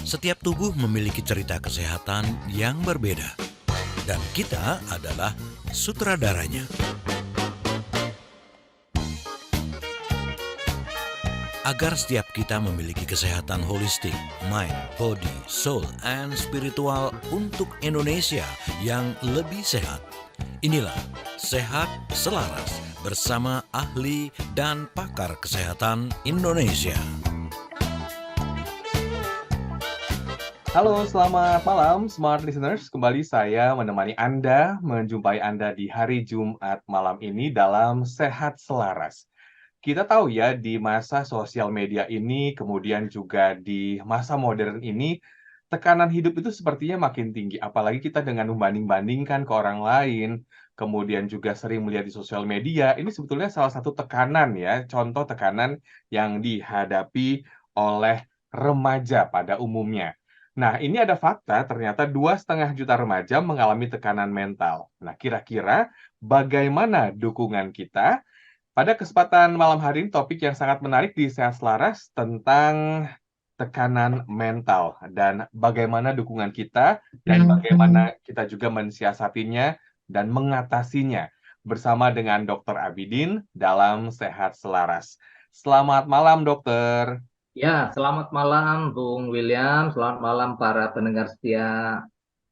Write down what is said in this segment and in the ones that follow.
Setiap tubuh memiliki cerita kesehatan yang berbeda, dan kita adalah sutradaranya. Agar setiap kita memiliki kesehatan holistik, mind, body, soul, and spiritual untuk Indonesia yang lebih sehat. Inilah Sehat Selaras bersama ahli dan pakar kesehatan Indonesia. Halo, selamat malam Smart Listeners. Kembali saya menemani Anda, menjumpai Anda di hari Jumat malam ini dalam Sehat Selaras. Kita tahu ya, di masa sosial media ini, kemudian juga di masa modern ini, tekanan hidup itu sepertinya makin tinggi. Apalagi kita dengan membanding-bandingkan ke orang lain, kemudian juga sering melihat di sosial media, ini sebetulnya salah satu tekanan ya, contoh tekanan yang dihadapi oleh remaja pada umumnya. Nah, ini ada fakta, ternyata 2,5 juta remaja mengalami tekanan mental. Nah, kira-kira bagaimana dukungan kita? Pada kesempatan malam hari ini, topik yang sangat menarik di Sehat Selaras tentang tekanan mental dan bagaimana dukungan kita dan bagaimana kita juga mensiasatinya dan mengatasinya bersama dengan Dr. Abidin dalam Sehat Selaras. Selamat malam, Dokter. Ya, selamat malam Bung William, selamat malam para pendengar setia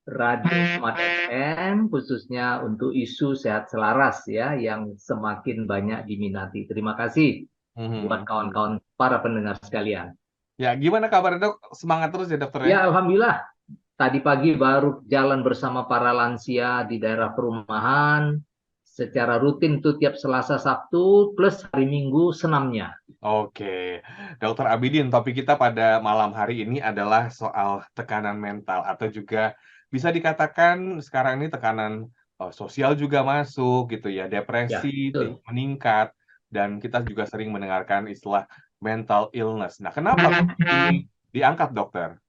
Radio Smart FM, khususnya untuk isu sehat selaras ya, yang semakin banyak diminati. Terima kasih buat kawan-kawan para pendengar sekalian. Ya, gimana kabar Dok? Semangat terus ya Dokter Ya, Alhamdulillah. Tadi pagi baru jalan bersama para lansia di daerah perumahan, secara rutin tuh tiap Selasa Sabtu, plus hari Minggu senamnya. Oke, Dokter Abidin, topik kita pada malam hari ini adalah soal tekanan mental atau juga bisa dikatakan sekarang ini tekanan sosial juga masuk gitu ya, depresi betul. meningkat dan kita juga sering mendengarkan istilah mental illness. Nah, kenapa ini diangkat, Dokter?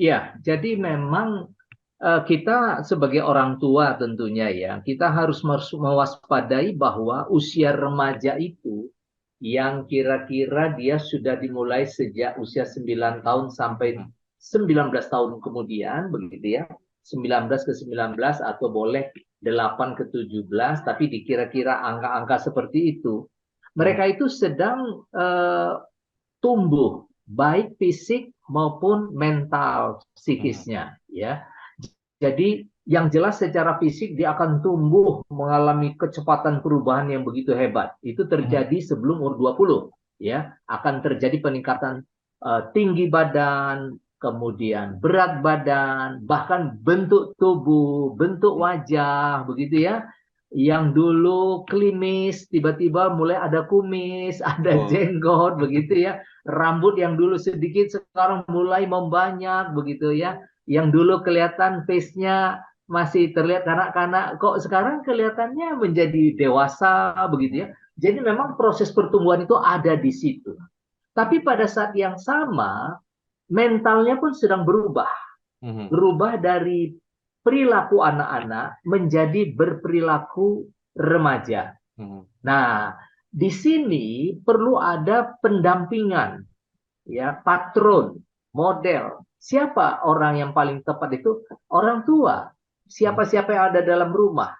Ya, jadi memang kita sebagai orang tua tentunya ya, kita harus mewaspadai bahwa usia remaja itu yang kira-kira dia sudah dimulai sejak usia 9 tahun sampai 19 tahun kemudian, begitu ya. 19 ke 19 atau boleh 8 ke 17, tapi dikira-kira angka-angka seperti itu. Mereka itu sedang tumbuh, baik fisik maupun mental psikisnya ya. Jadi yang jelas secara fisik dia akan tumbuh mengalami kecepatan perubahan yang begitu hebat. Itu terjadi sebelum umur 20 ya. Akan terjadi peningkatan tinggi badan, kemudian berat badan, bahkan bentuk tubuh, bentuk wajah begitu ya. Yang dulu klimis tiba-tiba mulai ada kumis, ada jenggot begitu ya. Rambut yang dulu sedikit sekarang mulai membanyak begitu ya. Yang dulu kelihatan face-nya masih terlihat kanak-kanak, kok sekarang kelihatannya menjadi dewasa begitu ya. Jadi memang proses pertumbuhan itu ada di situ. Tapi pada saat yang sama, mentalnya pun sedang berubah. Berubah dari perilaku anak-anak menjadi berperilaku remaja. Nah, di sini perlu ada pendampingan, ya, patron, model. Siapa orang yang paling tepat itu? Orang tua. Siapa-siapa yang ada dalam rumah.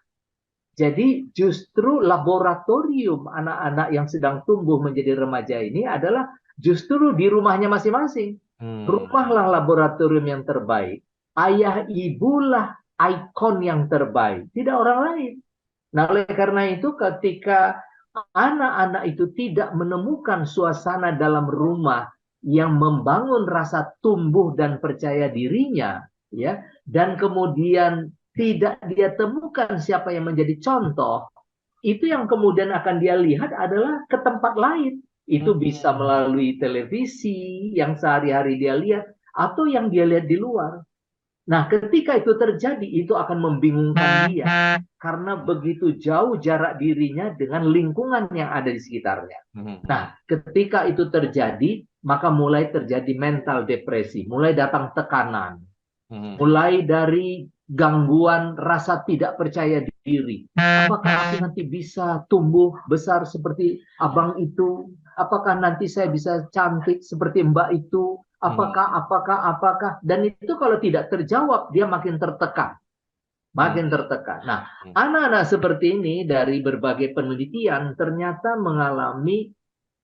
Jadi justru laboratorium anak-anak yang sedang tumbuh menjadi remaja ini adalah justru di rumahnya masing-masing. Rumahlah laboratorium yang terbaik. Ayah ibulah ikon yang terbaik, tidak orang lain. Nah, oleh karena itu ketika anak-anak itu tidak menemukan suasana dalam rumah yang membangun rasa tumbuh dan percaya dirinya, ya, dan kemudian tidak dia temukan siapa yang menjadi contoh, itu yang kemudian akan dia lihat adalah ke tempat lain. Itu bisa melalui televisi yang sehari-hari dia lihat, atau yang dia lihat di luar. Nah, ketika itu terjadi, itu akan membingungkan dia. Karena begitu jauh jarak dirinya dengan lingkungan yang ada di sekitarnya. Nah, ketika itu terjadi, maka mulai terjadi mental depresi. Mulai datang tekanan. Mulai dari gangguan rasa tidak percaya diri. Apakah aku nanti bisa tumbuh besar seperti abang itu? Apakah nanti saya bisa cantik seperti Mbak itu? Apakah? Dan itu kalau tidak terjawab, dia makin tertekan. Makin tertekan. Nah, anak-anak seperti ini dari berbagai penelitian ternyata mengalami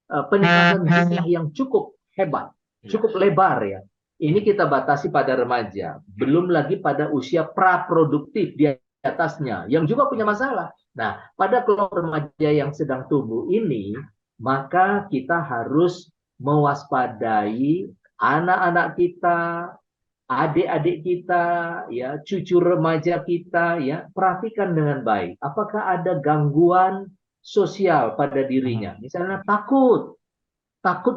peningkatan jumlah yang cukup hebat, cukup lebar ya. Ini kita batasi pada remaja, belum lagi pada usia praproduktif di atasnya, yang juga punya masalah. Nah, pada kelompok remaja yang sedang tumbuh ini, maka kita harus mewaspadai anak-anak kita, adik-adik kita, ya, cucu remaja kita, ya, perhatikan dengan baik. Apakah ada gangguan sosial pada dirinya? Misalnya takut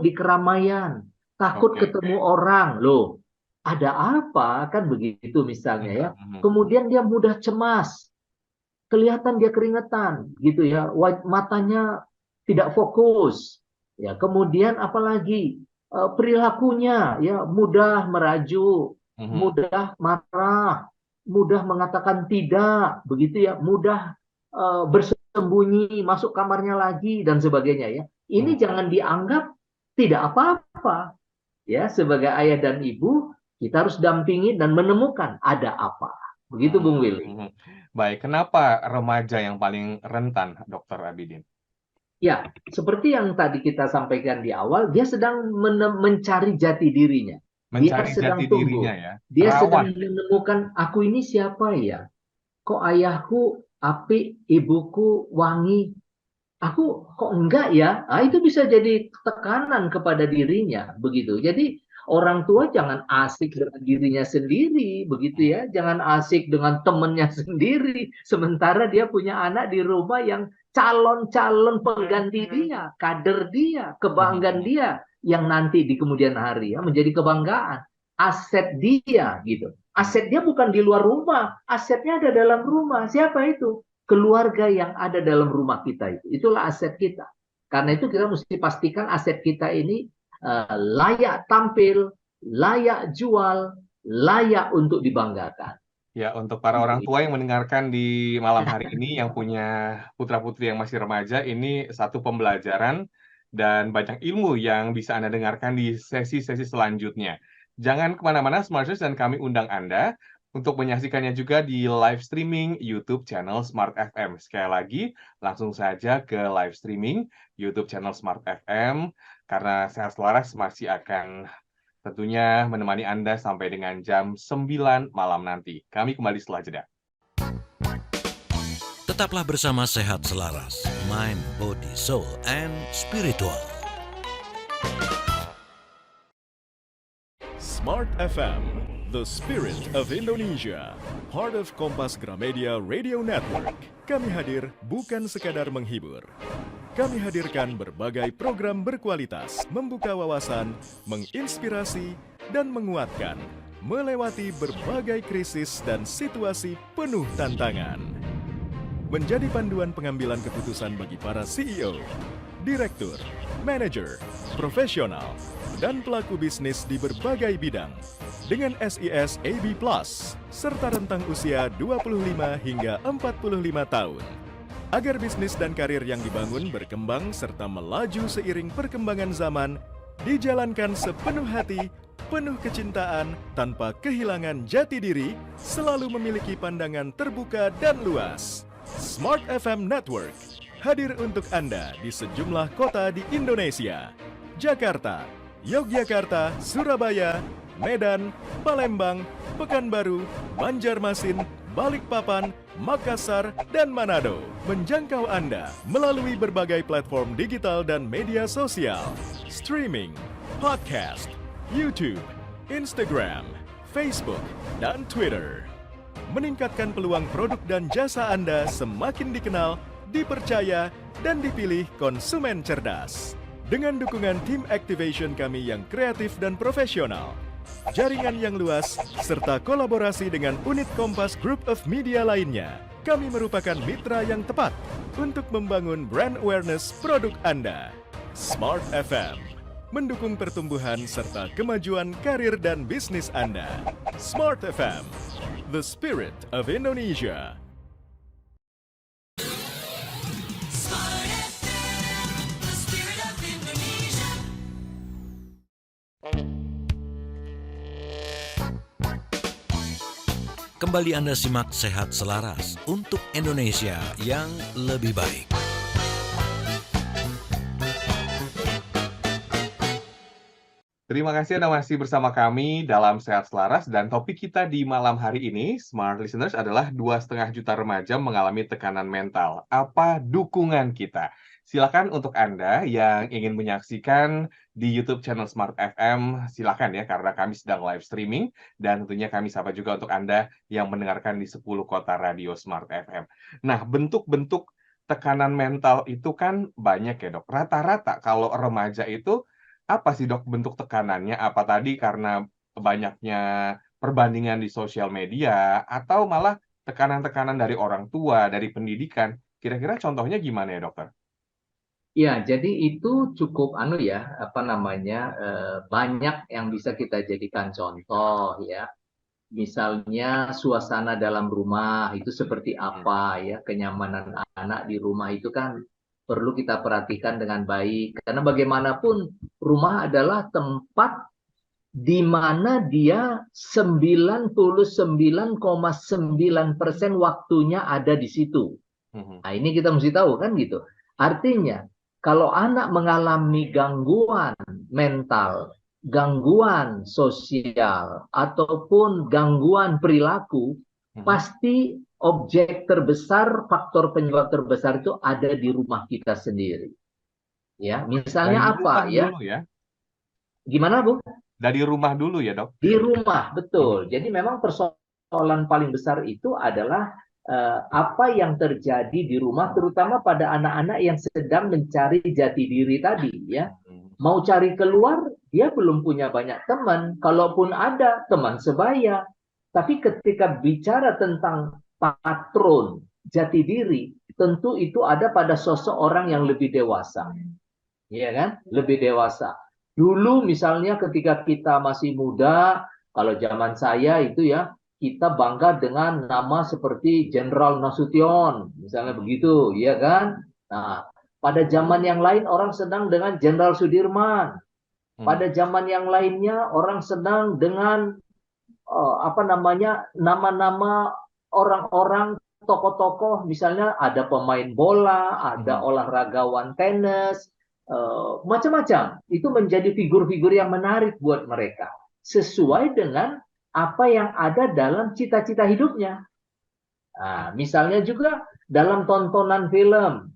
di keramaian, takut ketemu orang, loh. Ada apa? Kan begitu misalnya ya. Kemudian dia mudah cemas, kelihatan dia keringetan, gitu ya. Matanya tidak fokus. Ya, kemudian apalagi perilakunya ya mudah merajuk, mudah marah, mudah mengatakan tidak, begitu ya, mudah bersembunyi, masuk kamarnya lagi dan sebagainya ya. Ini jangan dianggap tidak apa-apa. Ya, sebagai ayah dan ibu, kita harus dampingi dan menemukan ada apa. Begitu Bung Willy. Baik, kenapa remaja yang paling rentan, Dokter Abidin? Ya, seperti yang tadi kita sampaikan di awal, dia sedang mencari jati dirinya. Dia sedang tumbuh. Ya. Dia sedang menemukan, aku ini siapa ya? Kok ayahku apik, ibuku wangi, aku kok enggak ya? Nah, itu bisa jadi tekanan kepada dirinya, begitu. Jadi orang tua jangan asik dengan dirinya sendiri, begitu ya. Jangan asik dengan temannya sendiri, sementara dia punya anak di rumah yang calon-calon pengganti dia, kader dia, kebanggaan dia, yang nanti di kemudian hari ya menjadi kebanggaan, aset dia gitu. Aset dia bukan di luar rumah, asetnya ada dalam rumah. Siapa itu? Keluarga yang ada dalam rumah kita itu. Itulah aset kita. Karena itu kita mesti pastikan aset kita ini layak tampil, layak jual, layak untuk dibanggakan. Ya, untuk para orang tua yang mendengarkan di malam hari ini, yang punya putra-putri yang masih remaja, ini satu pembelajaran dan banyak ilmu yang bisa Anda dengarkan di sesi-sesi selanjutnya. Jangan kemana-mana, Smarters, dan kami undang Anda untuk menyaksikannya juga di live streaming YouTube channel Smart FM. Sekali lagi, langsung saja ke live streaming YouTube channel Smart FM, karena Sehat Selaras masih akan tentunya menemani Anda sampai dengan jam 9 malam nanti. Kami kembali setelah jeda. Tetaplah bersama Sehat Selaras, Mind, Body, Soul, and Spiritual. Smart FM, the spirit of Indonesia, part of Kompas Gramedia Radio Network. Kami hadir bukan sekadar menghibur. Kami hadirkan berbagai program berkualitas, membuka wawasan, menginspirasi, dan menguatkan, melewati berbagai krisis dan situasi penuh tantangan. Menjadi panduan pengambilan keputusan bagi para CEO, direktur, manajer, profesional, dan pelaku bisnis di berbagai bidang. Dengan SIS AB+, serta rentang usia 25 hingga 45 tahun. Agar bisnis dan karir yang dibangun berkembang serta melaju seiring perkembangan zaman, dijalankan sepenuh hati, penuh kecintaan, tanpa kehilangan jati diri, selalu memiliki pandangan terbuka dan luas. Smart FM Network hadir untuk Anda di sejumlah kota di Indonesia. Jakarta, Yogyakarta, Surabaya, Medan, Palembang, Pekanbaru, Banjarmasin, Balikpapan, Makassar, dan Manado. Menjangkau Anda melalui berbagai platform digital dan media sosial, streaming, podcast, YouTube, Instagram, Facebook, dan Twitter. Meningkatkan peluang produk dan jasa Anda semakin dikenal, dipercaya, dan dipilih konsumen cerdas. Dengan dukungan tim activation kami yang kreatif dan profesional, jaringan yang luas, serta kolaborasi dengan unit Kompas Group of Media lainnya, kami merupakan mitra yang tepat untuk membangun brand awareness produk Anda. Smart FM, mendukung pertumbuhan serta kemajuan karir dan bisnis Anda. Smart FM, the spirit of Indonesia. Smart FM, the spirit of Indonesia. Kembali Anda simak Sehat Selaras untuk Indonesia yang lebih baik. Terima kasih Anda masih bersama kami dalam Sehat Selaras, dan topik kita di malam hari ini, Smart Listeners, adalah 2,5 juta remaja mengalami tekanan mental. Apa dukungan kita? Silakan untuk Anda yang ingin menyaksikan di YouTube channel Smart FM, silakan ya, karena kami sedang live streaming, dan tentunya kami sapa juga untuk Anda yang mendengarkan di 10 kota radio Smart FM. Nah, bentuk-bentuk tekanan mental itu kan banyak ya, Dok. Rata-rata kalau remaja itu apa sih, Dok, bentuk tekanannya? Apa tadi karena banyaknya perbandingan di sosial media, atau malah tekanan-tekanan dari orang tua, dari pendidikan? Kira-kira contohnya gimana ya, Dokter? Ya, jadi itu cukup banyak yang bisa kita jadikan contoh ya. Misalnya suasana dalam rumah itu seperti apa ya, kenyamanan anak di rumah itu kan perlu kita perhatikan dengan baik. Karena bagaimanapun rumah adalah tempat di mana dia 99,9% waktunya ada di situ. Nah, ini kita mesti tahu kan gitu. Artinya, kalau anak mengalami gangguan mental, gangguan sosial, ataupun gangguan perilaku, pasti objek terbesar, faktor penyebab terbesar itu ada di rumah kita sendiri. Ya, misalnya Dari apa rumah ya? dulu ya? Gimana, Bu? Dari rumah dulu ya, Dok? Di rumah, betul. Jadi memang persoalan paling besar itu adalah apa yang terjadi di rumah, terutama pada anak-anak yang sedang mencari jati diri tadi, ya. Mau cari keluar, dia belum punya banyak teman. Kalaupun ada, teman sebaya. Tapi ketika bicara tentang patron, jati diri, tentu itu ada pada sosok orang yang lebih dewasa. Iya kan? Lebih dewasa. Dulu misalnya ketika kita masih muda, kalau zaman saya itu ya, kita bangga dengan nama seperti Jenderal Nasution, misalnya begitu, ya kan? Nah, pada zaman yang lain orang senang dengan Jenderal Sudirman. Pada zaman yang lainnya orang senang dengan nama-nama orang-orang tokoh-tokoh, misalnya ada pemain bola, ada olahragawan tenis, macam-macam. Itu menjadi figur-figur yang menarik buat mereka, sesuai dengan apa yang ada dalam cita-cita hidupnya. Nah, misalnya juga dalam tontonan film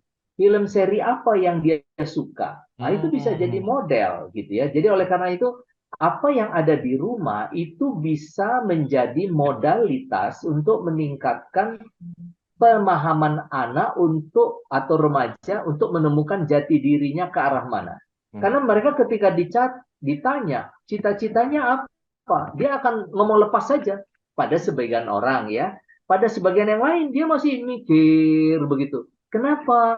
seri apa yang dia suka. Nah, itu bisa jadi model gitu ya. Jadi oleh karena itu, apa yang ada di rumah itu bisa menjadi modalitas untuk meningkatkan pemahaman anak atau remaja untuk menemukan jati dirinya ke arah mana. Karena mereka ketika ditanya cita-citanya apa, dia akan ngomong lepas saja pada sebagian orang ya. Pada sebagian yang lain dia masih mikir begitu. Kenapa?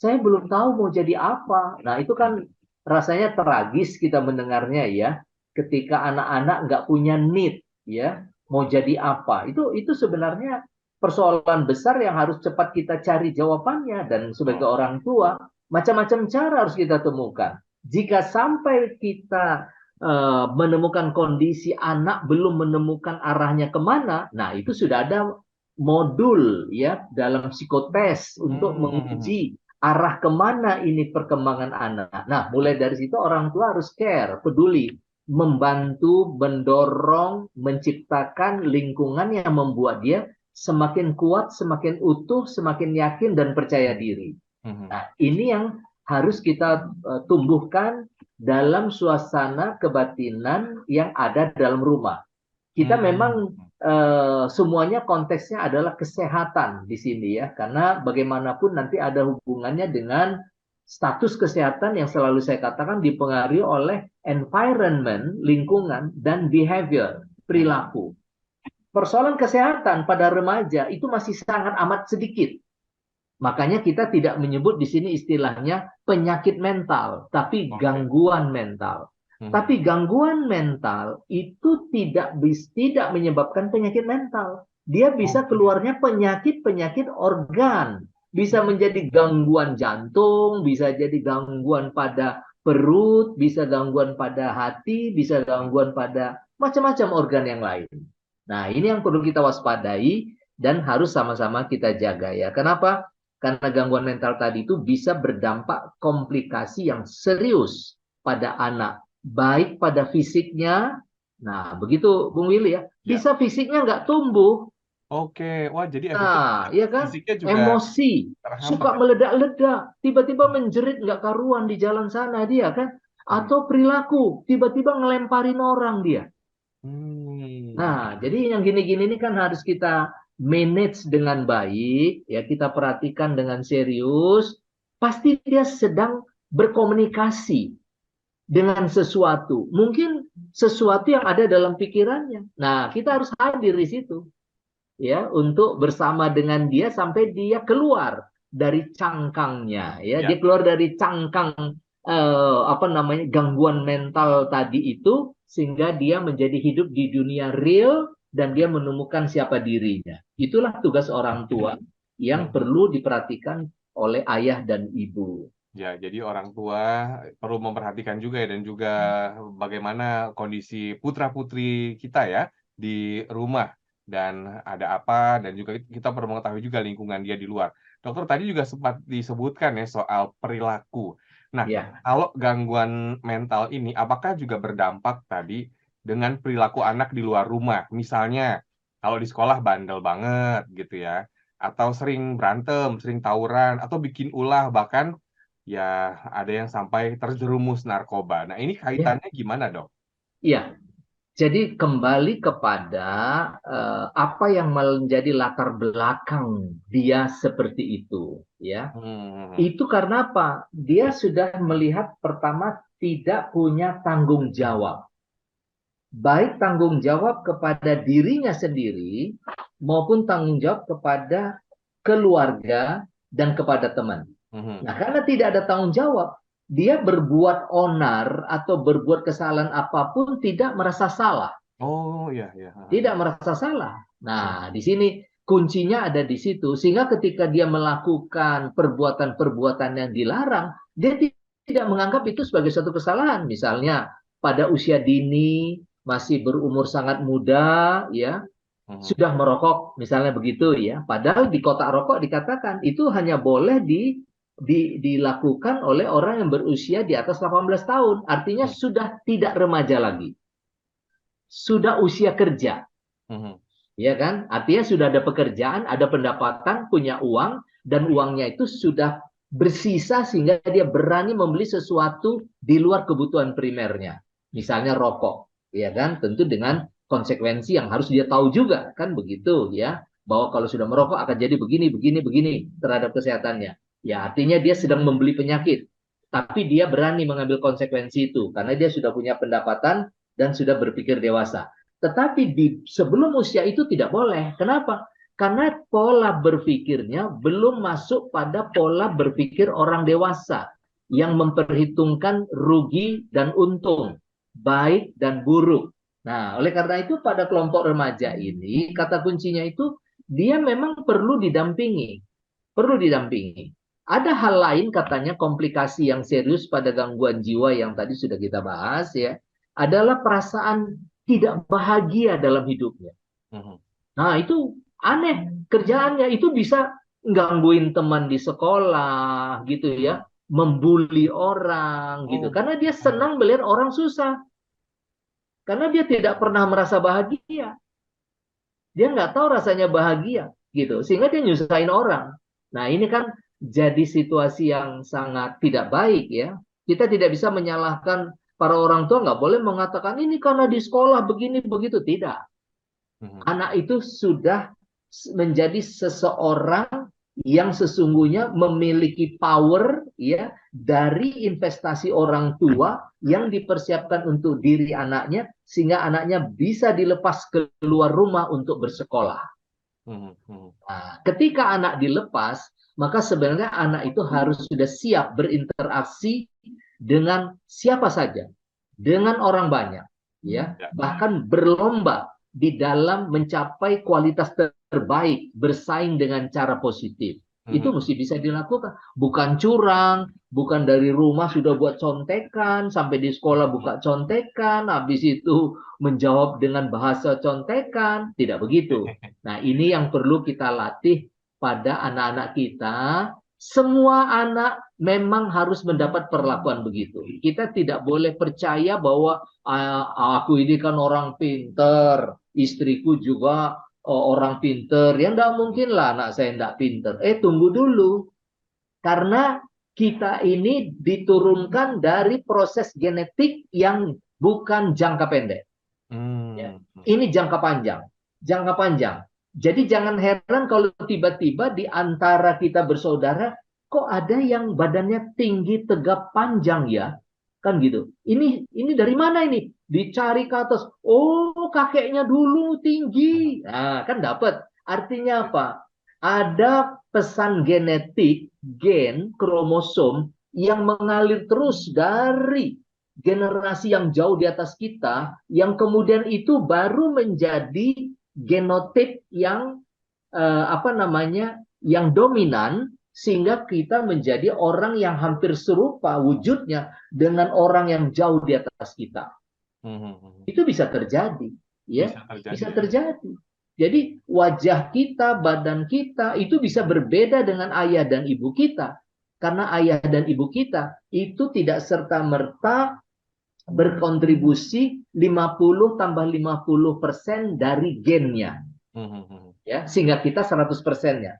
Saya belum tahu mau jadi apa. Nah, itu kan rasanya tragis kita mendengarnya ya. Ketika anak-anak nggak punya need ya, mau jadi apa. Itu sebenarnya persoalan besar yang harus cepat kita cari jawabannya. Dan sebagai orang tua, macam-macam cara harus kita temukan. Jika sampai kita menemukan kondisi anak belum menemukan arahnya kemana, nah itu sudah ada modul ya dalam psikotes untuk menguji arah kemana ini perkembangan anak. Nah, mulai dari situ orang tua harus care, peduli, membantu, mendorong, menciptakan lingkungan yang membuat dia semakin kuat, semakin utuh, semakin yakin dan percaya diri. Nah, ini yang harus kita tumbuhkan dalam suasana kebatinan yang ada dalam rumah. Kita memang semuanya konteksnya adalah kesehatan di sini ya, karena bagaimanapun nanti ada hubungannya dengan status kesehatan yang selalu saya katakan dipengaruhi oleh environment, lingkungan, dan behavior, perilaku. Persoalan kesehatan pada remaja itu masih sangat amat sedikit. Makanya kita tidak menyebut di sini istilahnya penyakit mental, tapi gangguan mental. Tapi gangguan mental itu tidak menyebabkan penyakit mental. Dia bisa keluarnya penyakit-penyakit organ. Bisa menjadi gangguan jantung, bisa jadi gangguan pada perut, bisa gangguan pada hati, bisa gangguan pada macam-macam organ yang lain. Nah, ini yang perlu kita waspadai dan harus sama-sama kita jaga ya. Kenapa? Karena gangguan mental tadi itu bisa berdampak komplikasi yang serius pada anak, baik pada fisiknya. Nah, begitu Bung Willy ya, Ya. bisa fisiknya nggak tumbuh. Oke, wah jadi efeknya Nah, ya kan? fisiknya juga Emosi, terhambat suka ya. meledak-ledak, tiba-tiba menjerit nggak karuan di jalan sana dia kan? Atau perilaku, tiba-tiba ngelemparin orang dia. Hmm. Nah, jadi yang gini-gini ini kan harus kita manage dengan baik, ya kita perhatikan dengan serius. Pasti dia sedang berkomunikasi dengan sesuatu. Mungkin sesuatu yang ada dalam pikirannya. Nah, kita harus hadir di situ ya untuk bersama dengan dia sampai dia keluar dari cangkangnya ya. Ya. Dia keluar dari cangkang apa namanya gangguan mental tadi itu sehingga dia menjadi hidup di dunia real dan dia menemukan siapa dirinya. Itulah tugas orang tua yang perlu diperhatikan oleh ayah dan ibu. Ya, jadi orang tua perlu memperhatikan juga ya dan juga bagaimana kondisi putra-putri kita ya di rumah dan ada apa dan juga kita perlu mengetahui juga lingkungan dia di luar. Dokter tadi juga sempat disebutkan ya soal perilaku. Nah, Ya, kalau gangguan mental ini apakah juga berdampak tadi dengan perilaku anak di luar rumah? Misalnya kalau di sekolah bandel banget gitu ya, atau sering berantem, sering tawuran, atau bikin ulah bahkan ya, ada yang sampai terjerumus narkoba. Nah, ini ya, kaitannya gimana, Dok? ya. Jadi kembali kepada apa yang menjadi latar belakang dia seperti itu, ya. Hmm. Itu karena apa? Dia sudah melihat pertama tidak punya tanggung jawab. Baik tanggung jawab kepada dirinya sendiri maupun tanggung jawab kepada keluarga dan kepada teman. Hmm. Nah, karena tidak ada tanggung jawab, dia berbuat onar atau berbuat kesalahan apapun tidak merasa salah. Oh, iya, iya. Tidak merasa salah. Nah, di sini kuncinya ada di situ. Sehingga ketika dia melakukan perbuatan-perbuatan yang dilarang, dia tidak menganggap itu sebagai suatu kesalahan. Misalnya pada usia dini, masih berumur sangat muda, ya Hmm. sudah merokok, misalnya begitu ya. Padahal di kotak rokok dikatakan itu hanya boleh dilakukan oleh orang yang berusia di atas 18 tahun. Artinya Hmm. sudah tidak remaja lagi. Sudah usia kerja. Hmm. Ya kan? Artinya sudah ada pekerjaan, ada pendapatan, punya uang, dan uangnya itu sudah bersisa sehingga dia berani membeli sesuatu di luar kebutuhan primernya. Misalnya rokok, ya kan? Tentu dengan konsekuensi yang harus dia tahu juga, kan begitu ya. Bahwa kalau sudah merokok akan jadi begini, begini, begini terhadap kesehatannya. Ya, artinya dia sedang membeli penyakit. Tapi dia berani mengambil konsekuensi itu karena dia sudah punya pendapatan dan sudah berpikir dewasa. Tetapi sebelum usia itu tidak boleh. Kenapa? Karena pola berpikirnya belum masuk pada pola berpikir orang dewasa yang memperhitungkan rugi dan untung, baik dan buruk. Nah, oleh karena itu pada kelompok remaja ini, kata kuncinya itu dia memang perlu didampingi. Perlu didampingi. Ada hal lain katanya komplikasi yang serius pada gangguan jiwa yang tadi sudah kita bahas ya, adalah perasaan tidak bahagia dalam hidupnya. Hmm. Nah, itu aneh. Kerjaannya itu bisa gangguin teman di sekolah gitu ya, membuli orang gitu. Oh. Karena dia senang melihat orang susah. Karena dia tidak pernah merasa bahagia. Dia nggak tahu rasanya bahagia gitu. Sehingga dia nyusahin orang. Nah, ini kan jadi situasi yang sangat tidak baik ya. Kita tidak bisa menyalahkan para orang tua, nggak boleh mengatakan ini karena di sekolah begini begitu. Tidak. Anak itu sudah menjadi seseorang yang sesungguhnya memiliki power ya dari investasi orang tua yang dipersiapkan untuk diri anaknya sehingga anaknya bisa dilepas keluar rumah untuk bersekolah. Nah, ketika anak dilepas, maka sebenarnya anak itu harus sudah siap berinteraksi dengan siapa saja, dengan orang banyak, ya, bahkan berlomba di dalam mencapai kualitas terbaik, bersaing dengan cara positif. Itu mesti bisa dilakukan. Bukan curang, bukan dari rumah sudah buat contekan, sampai di sekolah buka contekan, habis itu menjawab dengan bahasa contekan. Tidak begitu. Nah, ini yang perlu kita latih pada anak-anak kita. Semua anak memang harus mendapat perlakuan begitu. Kita tidak boleh percaya bahwa aku ini kan orang pinter, istriku juga orang pinter. Ya enggak mungkin lah anak saya enggak pinter. Tunggu dulu. Karena kita ini diturunkan dari proses genetik yang bukan jangka pendek. Ya. Ini jangka panjang. Jangka panjang. Jadi jangan heran kalau tiba-tiba di antara kita bersaudara, kok ada yang badannya tinggi, tegap, panjang ya? Kan gitu. Ini dari mana ini? Dicari ke atas. Oh, kakeknya dulu tinggi. Nah, kan dapat. Artinya apa? Ada pesan genetik, gen, kromosom yang mengalir terus dari generasi yang jauh di atas kita, yang kemudian itu baru menjadi genotip yang yang dominan, sehingga kita menjadi orang yang hampir serupa wujudnya dengan orang yang jauh di atas kita. Itu bisa terjadi, ya, bisa terjadi. Jadi wajah kita, badan kita itu bisa berbeda dengan ayah dan ibu kita, karena ayah dan ibu kita itu tidak serta-merta berkontribusi 50 tambah 50% dari gennya. Ya, sehingga kita 100%-nya.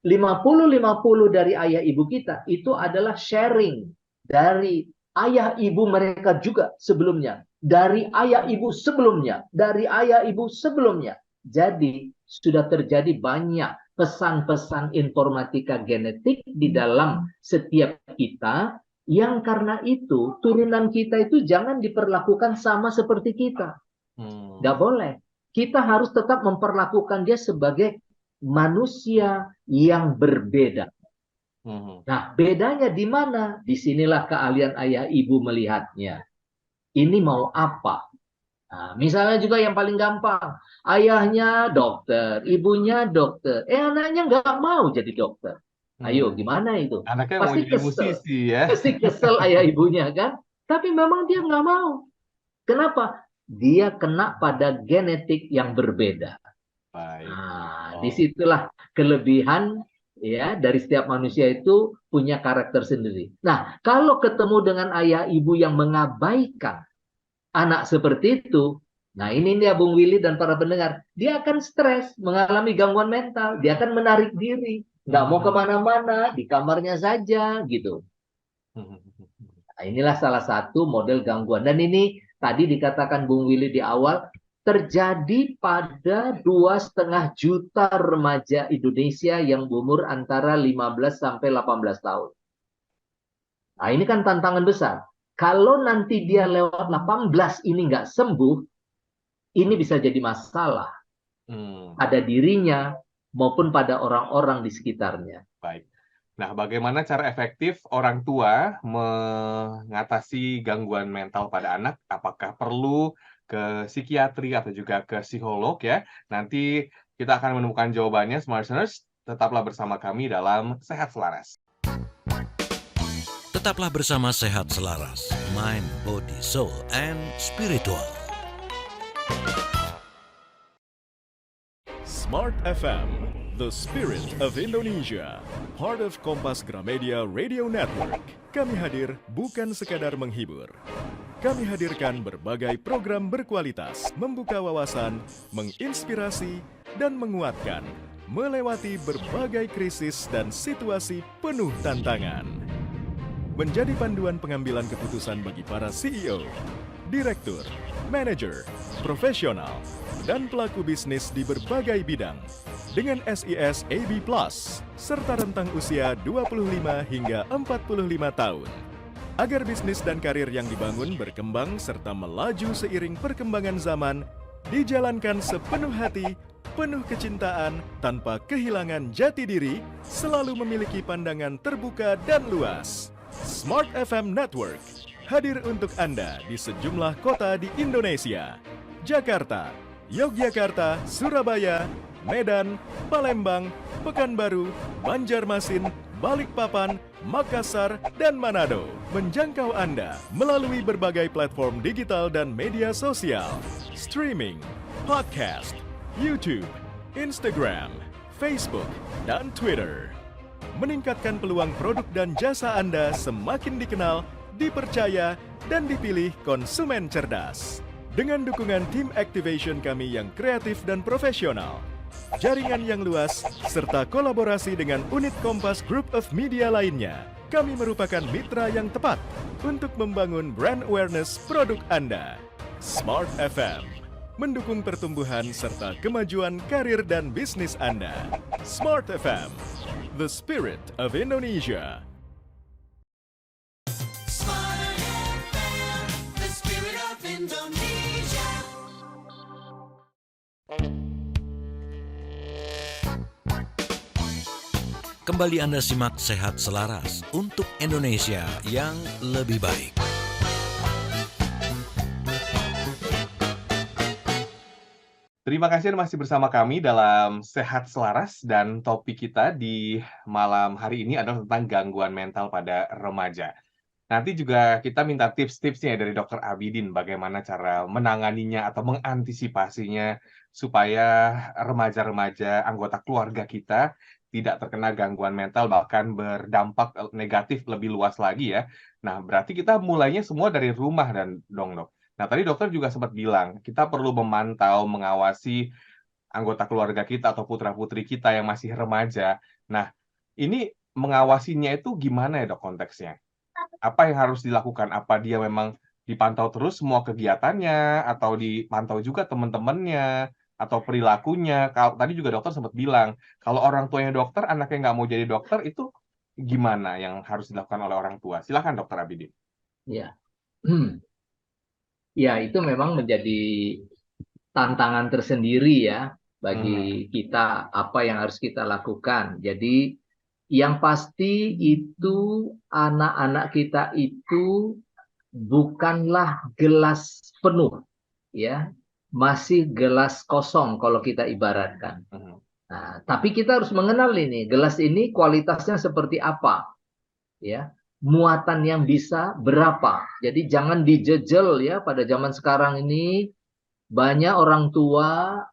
50-50 dari ayah ibu kita itu adalah sharing dari ayah ibu mereka juga sebelumnya, dari ayah ibu sebelumnya, dari ayah ibu sebelumnya. Jadi sudah terjadi banyak pesan-pesan informatika genetik di dalam setiap kita, yang karena itu turunan kita itu jangan diperlakukan sama seperti kita. Nggak boleh. Kita harus tetap memperlakukan dia sebagai manusia yang berbeda. Nah, bedanya di mana? Disinilah keahlian ayah ibu melihatnya. Ini mau apa? Nah, misalnya juga yang paling gampang. Ayahnya dokter, ibunya dokter. Anaknya nggak mau jadi dokter. Ayo, gimana itu? Anaknya pasti mau jadi musisi ya. Pasti kesel ayah ibunya kan? Tapi memang dia nggak mau. Kenapa? Dia kena pada genetik yang berbeda. Baik. Nah, disitulah kelebihan ya dari setiap manusia itu punya karakter sendiri. Nah, kalau ketemu dengan ayah ibu yang mengabaikan anak seperti itu, nah ini dia Bung Willy dan para pendengar, dia akan stres, mengalami gangguan mental, dia akan menarik diri, nggak mau kemana-mana, di kamarnya saja gitu. Nah, inilah salah satu model gangguan. Dan ini tadi dikatakan Bung Willy di awal, terjadi pada 2,5 juta remaja Indonesia yang berumur antara 15 sampai 18 tahun. Nah, ini kan tantangan besar. Kalau nanti dia lewat 18 ini nggak sembuh, ini bisa jadi masalah pada dirinya maupun pada orang-orang di sekitarnya. Baik. Nah, bagaimana cara efektif orang tua mengatasi gangguan mental pada anak? Apakah perlu ke psikiatri atau juga ke psikolog ya? Nanti kita akan menemukan jawabannya, Smart Listeners. Tetaplah bersama kami dalam Sehat Selaras. Tetaplah bersama Sehat Selaras, Mind, Body, Soul, and Spiritual. Smart FM, the spirit of Indonesia, part of Kompas Gramedia Radio Network. Kami hadir bukan sekadar menghibur. Kami hadirkan berbagai program berkualitas, membuka wawasan, menginspirasi, dan menguatkan, melewati berbagai krisis dan situasi penuh tantangan. Menjadi panduan pengambilan keputusan bagi para CEO, direktur, manajer, profesional, dan pelaku bisnis di berbagai bidang dengan SIS AB+, serta rentang usia 25 hingga 45 tahun. Agar bisnis dan karir yang dibangun berkembang serta melaju seiring perkembangan zaman, dijalankan sepenuh hati, penuh kecintaan, tanpa kehilangan jati diri, selalu memiliki pandangan terbuka dan luas. Smart FM Network hadir untuk Anda di sejumlah kota di Indonesia. Jakarta, Yogyakarta, Surabaya, Medan, Palembang, Pekanbaru, Banjarmasin, Balikpapan, Makassar, dan Manado. Menjangkau Anda melalui berbagai platform digital dan media sosial, streaming, podcast, YouTube, Instagram, Facebook, dan Twitter. Meningkatkan peluang produk dan jasa Anda semakin dikenal, dipercaya, dan dipilih konsumen cerdas. Dengan dukungan tim activation kami yang kreatif dan profesional, jaringan yang luas, serta kolaborasi dengan unit Kompas Group of Media lainnya, kami merupakan mitra yang tepat untuk membangun brand awareness produk Anda. Smart FM, mendukung pertumbuhan serta kemajuan karir dan bisnis Anda. Smart FM, the spirit of Indonesia. Smart FM, the spirit of Indonesia. Kembali Anda simak Sehat Selaras untuk Indonesia yang lebih baik. Terima kasih Anda masih bersama kami dalam Sehat Selaras dan topik kita di malam hari ini adalah tentang gangguan mental pada remaja. Nanti juga kita minta tips-tipsnya dari Dr. Abidin bagaimana cara menanganinya atau mengantisipasinya supaya remaja-remaja anggota keluarga kita tidak terkena gangguan mental bahkan berdampak negatif lebih luas lagi ya. Nah, berarti kita mulainya semua dari rumah dong, Dok. Nah, tadi dokter juga sempat bilang kita perlu memantau, mengawasi anggota keluarga kita atau putra-putri kita yang masih remaja. Nah, ini mengawasinya itu gimana ya, Dok, konteksnya? Apa yang harus dilakukan? Apa dia memang dipantau terus semua kegiatannya, atau dipantau juga teman-temannya, atau perilakunya? Kalau tadi juga dokter sempat bilang, kalau orang tuanya dokter, anaknya nggak mau jadi dokter, itu gimana yang harus dilakukan oleh orang tua? Silakan, Dokter Abidin. Ya. Ya, itu memang menjadi tantangan tersendiri ya bagi kita apa yang harus kita lakukan. Jadi yang pasti itu anak-anak kita itu bukanlah gelas penuh ya, masih gelas kosong kalau kita ibaratkan. Nah, tapi kita harus mengenal ini, gelas ini kualitasnya seperti apa ya. Muatan yang bisa berapa. Jadi jangan dijejel ya, pada zaman sekarang ini banyak orang tua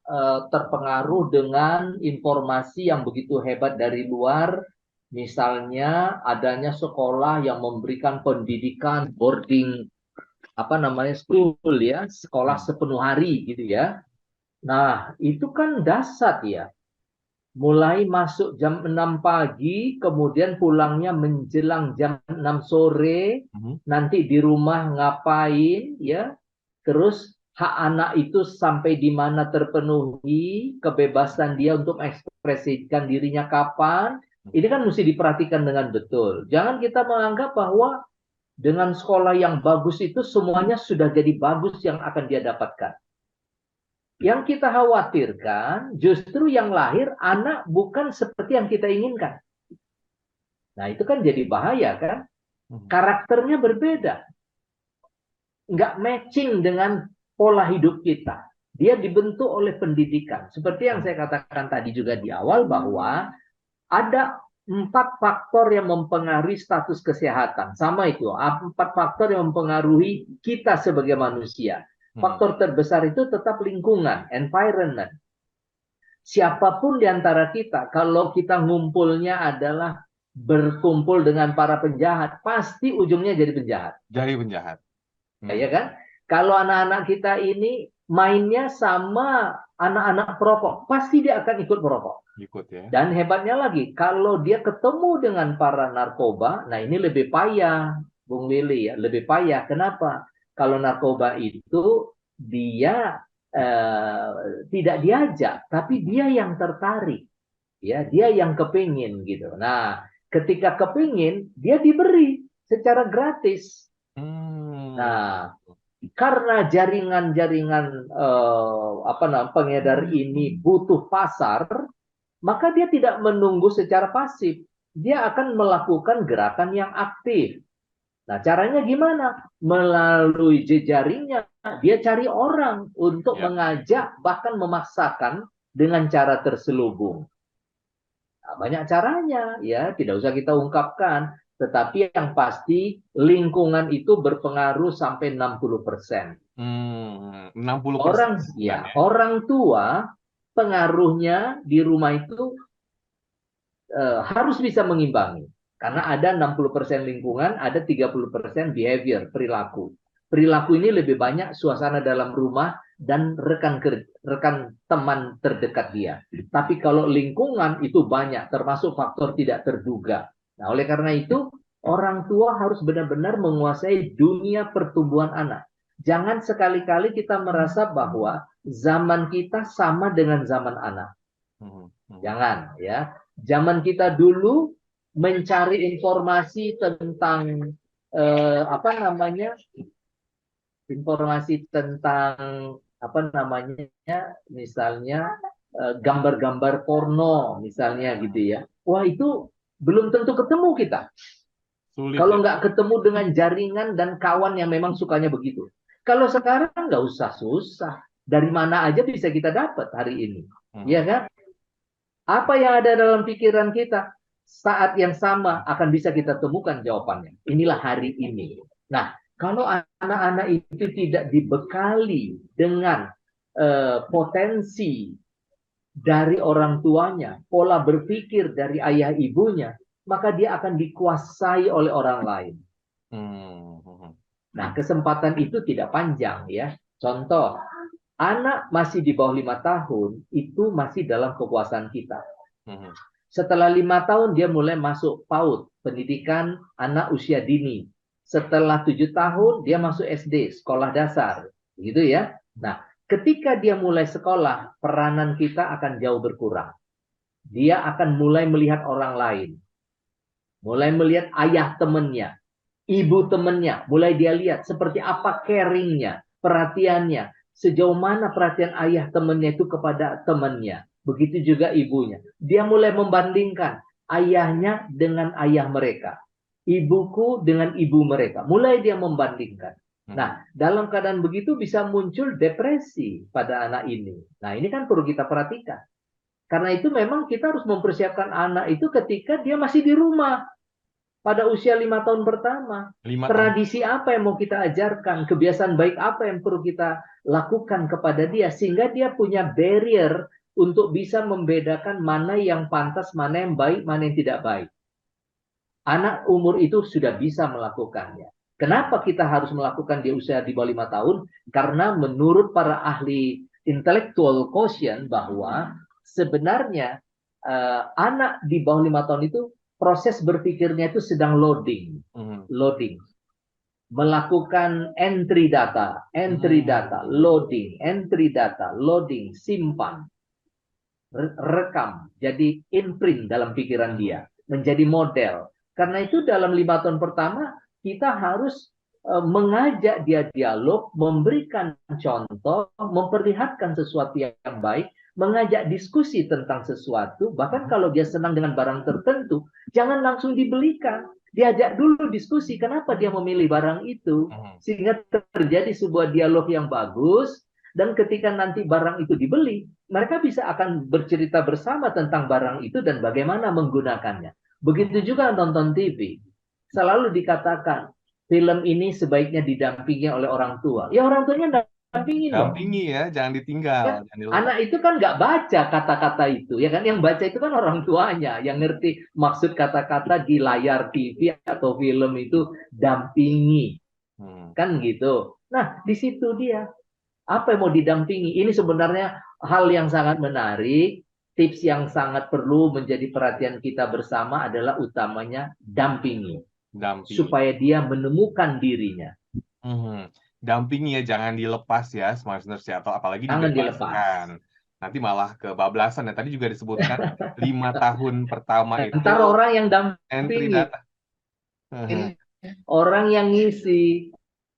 terpengaruh dengan informasi yang begitu hebat dari luar. Misalnya adanya sekolah yang memberikan pendidikan boarding school ya, sekolah sepenuh hari gitu ya. Nah, itu kan dahsyat ya. Mulai masuk jam 6 pagi, kemudian pulangnya menjelang jam 6 sore, nanti di rumah ngapain, ya. Terus hak anak itu sampai di mana terpenuhi, kebebasan dia untuk mengekspresikan dirinya kapan, ini kan mesti diperhatikan dengan betul. Jangan kita menganggap bahwa dengan sekolah yang bagus itu semuanya sudah jadi bagus yang akan dia dapatkan. Yang kita khawatirkan justru yang lahir anak bukan seperti yang kita inginkan. Nah, itu kan jadi bahaya kan? Karakternya berbeda. Nggak matching dengan pola hidup kita. Dia dibentuk oleh pendidikan. Seperti yang saya katakan tadi juga di awal bahwa ada 4 faktor yang mempengaruhi status kesehatan. Sama itu, 4 faktor yang mempengaruhi kita sebagai manusia. Faktor terbesar itu tetap lingkungan, environment. Siapapun di antara kita, kalau kita ngumpulnya adalah berkumpul dengan para penjahat, pasti ujungnya jadi penjahat. Jadi penjahat. Ya kan? Kalau anak-anak kita ini mainnya sama anak-anak perokok, pasti dia akan ikut merokok. Ikut ya. Dan hebatnya lagi, kalau dia ketemu dengan para narkoba, nah ini lebih payah, Bung Willy ya, lebih payah. Kenapa? Kalau narkoba itu dia tidak diajak, tapi dia yang tertarik, ya dia yang kepingin gitu. Nah, ketika kepingin, dia diberi secara gratis. Nah, karena jaringan-jaringan pengedar ini butuh pasar, maka dia tidak menunggu secara pasif. Dia akan melakukan gerakan yang aktif. Nah, caranya gimana? Melalui jejaringnya, dia cari orang untuk Ya. mengajak, bahkan memaksakan dengan cara terselubung. Nah, banyak caranya, ya, tidak usah kita ungkapkan. Tetapi yang pasti, lingkungan itu berpengaruh sampai 60%. 60% Orang, lingkungan ya, ya. orang tua pengaruhnya di rumah itu harus bisa mengimbangi. Karena ada 60% lingkungan, ada 30% behavior, perilaku. Perilaku ini lebih banyak suasana dalam rumah dan rekan teman terdekat dia. Tapi kalau lingkungan itu banyak, termasuk faktor tidak terduga. Nah, oleh karena itu, orang tua harus benar-benar menguasai dunia pertumbuhan anak. Jangan sekali-kali kita merasa bahwa zaman kita sama dengan zaman anak. Jangan, ya. Zaman kita dulu mencari informasi tentang apa namanya, informasi tentang apa namanya, misalnya gambar-gambar porno, misalnya gitu ya. Wah, itu belum tentu ketemu kita. Sulit Kalau ya. nggak ketemu dengan jaringan dan kawan yang memang sukanya begitu. Kalau sekarang nggak usah susah. Dari mana aja bisa kita dapat hari ini. Iya kan? Apa yang ada dalam pikiran kita saat yang sama akan bisa kita temukan jawabannya. Inilah hari ini. Nah, kalau anak-anak itu tidak dibekali dengan potensi dari orang tuanya, pola berpikir dari ayah ibunya, maka dia akan dikuasai oleh orang lain. Nah, kesempatan itu tidak panjang ya. Contoh, anak masih di bawah 5 tahun, itu masih dalam kekuasaan kita. Setelah 5 tahun, dia mulai masuk PAUD, pendidikan anak usia dini. Setelah 7 tahun, dia masuk SD, sekolah dasar. Gitu ya. Nah, ketika dia mulai sekolah, peranan kita akan jauh berkurang. Dia akan mulai melihat orang lain. Mulai melihat ayah temannya, ibu temannya. Mulai dia lihat seperti apa caringnya, perhatiannya. Sejauh mana perhatian ayah temannya itu kepada temannya. Begitu juga ibunya. Dia mulai membandingkan ayahnya dengan ayah mereka. Ibuku dengan ibu mereka. Mulai dia membandingkan. Nah, dalam keadaan begitu bisa muncul depresi pada anak ini. Nah, ini kan perlu kita perhatikan. Karena itu memang kita harus mempersiapkan anak itu ketika dia masih di rumah. Pada usia 5 tahun pertama. 5 tahun. Tradisi apa yang mau kita ajarkan? Kebiasaan baik apa yang perlu kita lakukan kepada dia? Sehingga dia punya barrier untuk bisa membedakan mana yang pantas, mana yang baik, mana yang tidak baik. Anak umur itu sudah bisa melakukannya. Kenapa kita harus melakukan di usia di bawah 5 tahun? Karena menurut para ahli intellectual quotient bahwa sebenarnya anak di bawah 5 tahun itu proses berpikirnya itu sedang loading. Loading. Melakukan entry data, loading, entry data, loading, simpan, rekam, jadi imprint dalam pikiran dia, menjadi model. Karena itu dalam 5 tahun pertama, kita harus mengajak dia dialog, memberikan contoh, memperlihatkan sesuatu yang baik, mengajak diskusi tentang sesuatu, bahkan kalau dia senang dengan barang tertentu, jangan langsung dibelikan. Diajak dulu diskusi, kenapa dia memilih barang itu, sehingga terjadi sebuah dialog yang bagus, dan ketika nanti barang itu dibeli, mereka bisa akan bercerita bersama tentang barang itu dan bagaimana menggunakannya. Begitu juga nonton TV. Selalu dikatakan, film ini sebaiknya didampingi oleh orang tua. Ya orang tuanya dampingi dong. Dampingi ya, jangan ditinggal. Ya, Jangan dilepas. anak itu kan nggak baca kata-kata itu, ya kan? Yang baca itu kan orang tuanya, yang ngerti maksud kata-kata di layar TV atau film itu dampingi, kan gitu. Nah, di situ dia. Apa yang mau didampingi? Ini sebenarnya hal yang sangat menarik. Tips yang sangat perlu menjadi perhatian kita bersama adalah utamanya dampingi. Dampingi. Supaya dia menemukan dirinya. Dampingi ya, jangan dilepas ya, Smart Listeners ya, atau apalagi Jangan dibebaskan. Nanti malah kebablasan ya. Tadi juga disebutkan 5 tahun pertama itu Ntar orang yang entry dampingi, data. orang yang ngisi,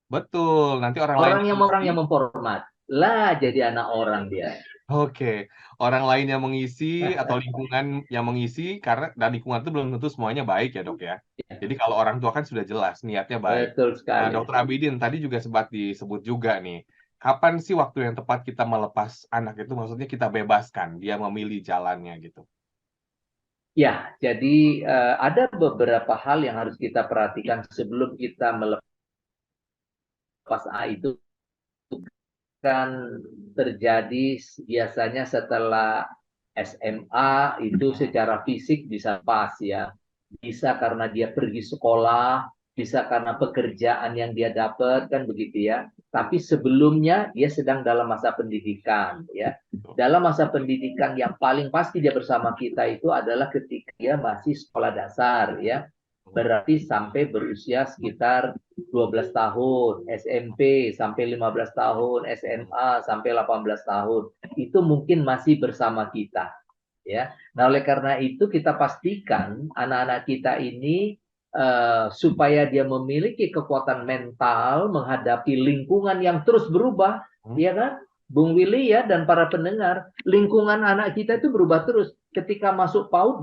Betul, nanti orang orang lain yang memformat. Lah jadi anak orang dia. Oke, orang lain yang mengisi atau lingkungan yang mengisi dan lingkungan itu belum tentu semuanya baik ya, Dok, ya. Jadi kalau orang tua kan sudah jelas niatnya baik. Betul Nah, sekali. Dokter Abidin tadi juga sempat disebut juga nih, kapan sih waktu yang tepat kita melepas anak itu, maksudnya kita bebaskan, dia memilih jalannya gitu? Ya, jadi ada beberapa hal yang harus kita perhatikan sebelum kita melepas A itu kan terjadi biasanya setelah SMA itu secara fisik bisa pas ya. Bisa karena dia pergi sekolah, bisa karena pekerjaan yang dia dapat kan begitu ya. Tapi sebelumnya dia sedang dalam masa pendidikan ya. Dalam masa pendidikan yang paling pasti dia bersama kita itu adalah ketika dia masih sekolah dasar ya. Berarti sampai berusia sekitar 12 tahun, SMP sampai 15 tahun, SMA sampai 18 tahun. Itu mungkin masih bersama kita, ya. Nah, oleh karena itu kita pastikan anak-anak kita ini supaya dia memiliki kekuatan mental menghadapi lingkungan yang terus berubah, ya kan? Bung Willy ya dan para pendengar, lingkungan anak kita itu berubah terus. Ketika masuk PAUD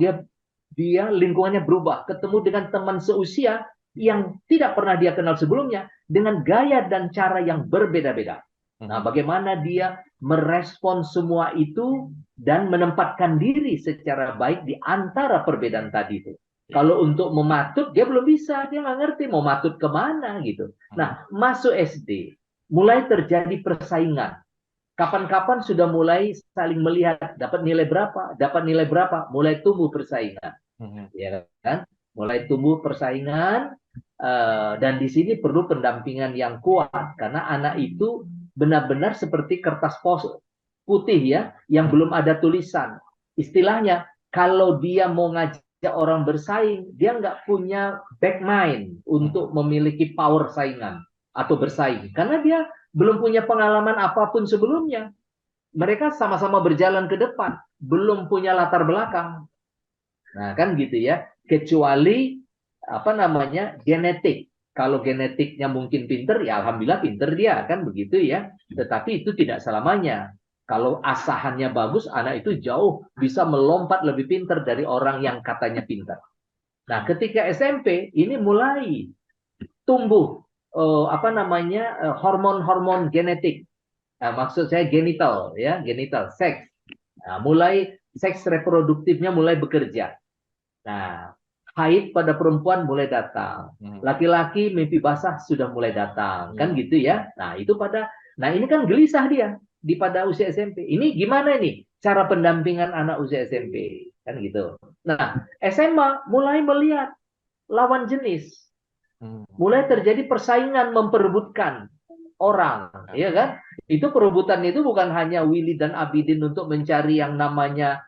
dia lingkungannya berubah, ketemu dengan teman seusia yang tidak pernah dia kenal sebelumnya dengan gaya dan cara yang berbeda-beda. Nah, bagaimana dia merespon semua itu dan menempatkan diri secara baik di antara perbedaan tadi itu. Kalau untuk mematut, dia belum bisa, dia nggak ngerti mau matut kemana gitu. Nah, masuk SD, mulai terjadi persaingan. Kapan-kapan sudah mulai saling melihat, dapat nilai berapa, mulai tumbuh persaingan. Ya kan? Mulai tumbuh persaingan, dan di sini perlu pendampingan yang kuat karena anak itu benar-benar seperti kertas putih ya, yang belum ada tulisan. Istilahnya, kalau dia mau ngajak orang bersaing, dia nggak punya back mind untuk memiliki power saingan atau bersaing. Karena dia belum punya pengalaman apapun sebelumnya. Mereka sama-sama berjalan ke depan, belum punya latar belakang. Nah, kan gitu ya. Kecuali apa namanya? Genetik. Kalau genetiknya mungkin pinter, ya alhamdulillah pinter dia, kan begitu ya. Tetapi itu tidak selamanya. Kalau asahannya bagus, anak itu jauh bisa melompat lebih pinter dari orang yang katanya pinter. Nah, ketika SMP ini mulai tumbuh apa namanya? Hormon-hormon genetik. Nah, maksud saya genital ya, genital, seks. Nah, mulai seks reproduktifnya mulai bekerja. Nah, haid pada perempuan mulai datang. Laki-laki mimpi basah sudah mulai datang. Kan gitu ya. Nah, ini kan gelisah dia pada usia SMP. Ini gimana nih cara pendampingan anak usia SMP? Kan gitu. Nah, SMA mulai melihat lawan jenis. Mulai terjadi persaingan memperebutkan orang, ya kan? Itu perebutan itu bukan hanya Willy dan Abidin untuk mencari yang namanya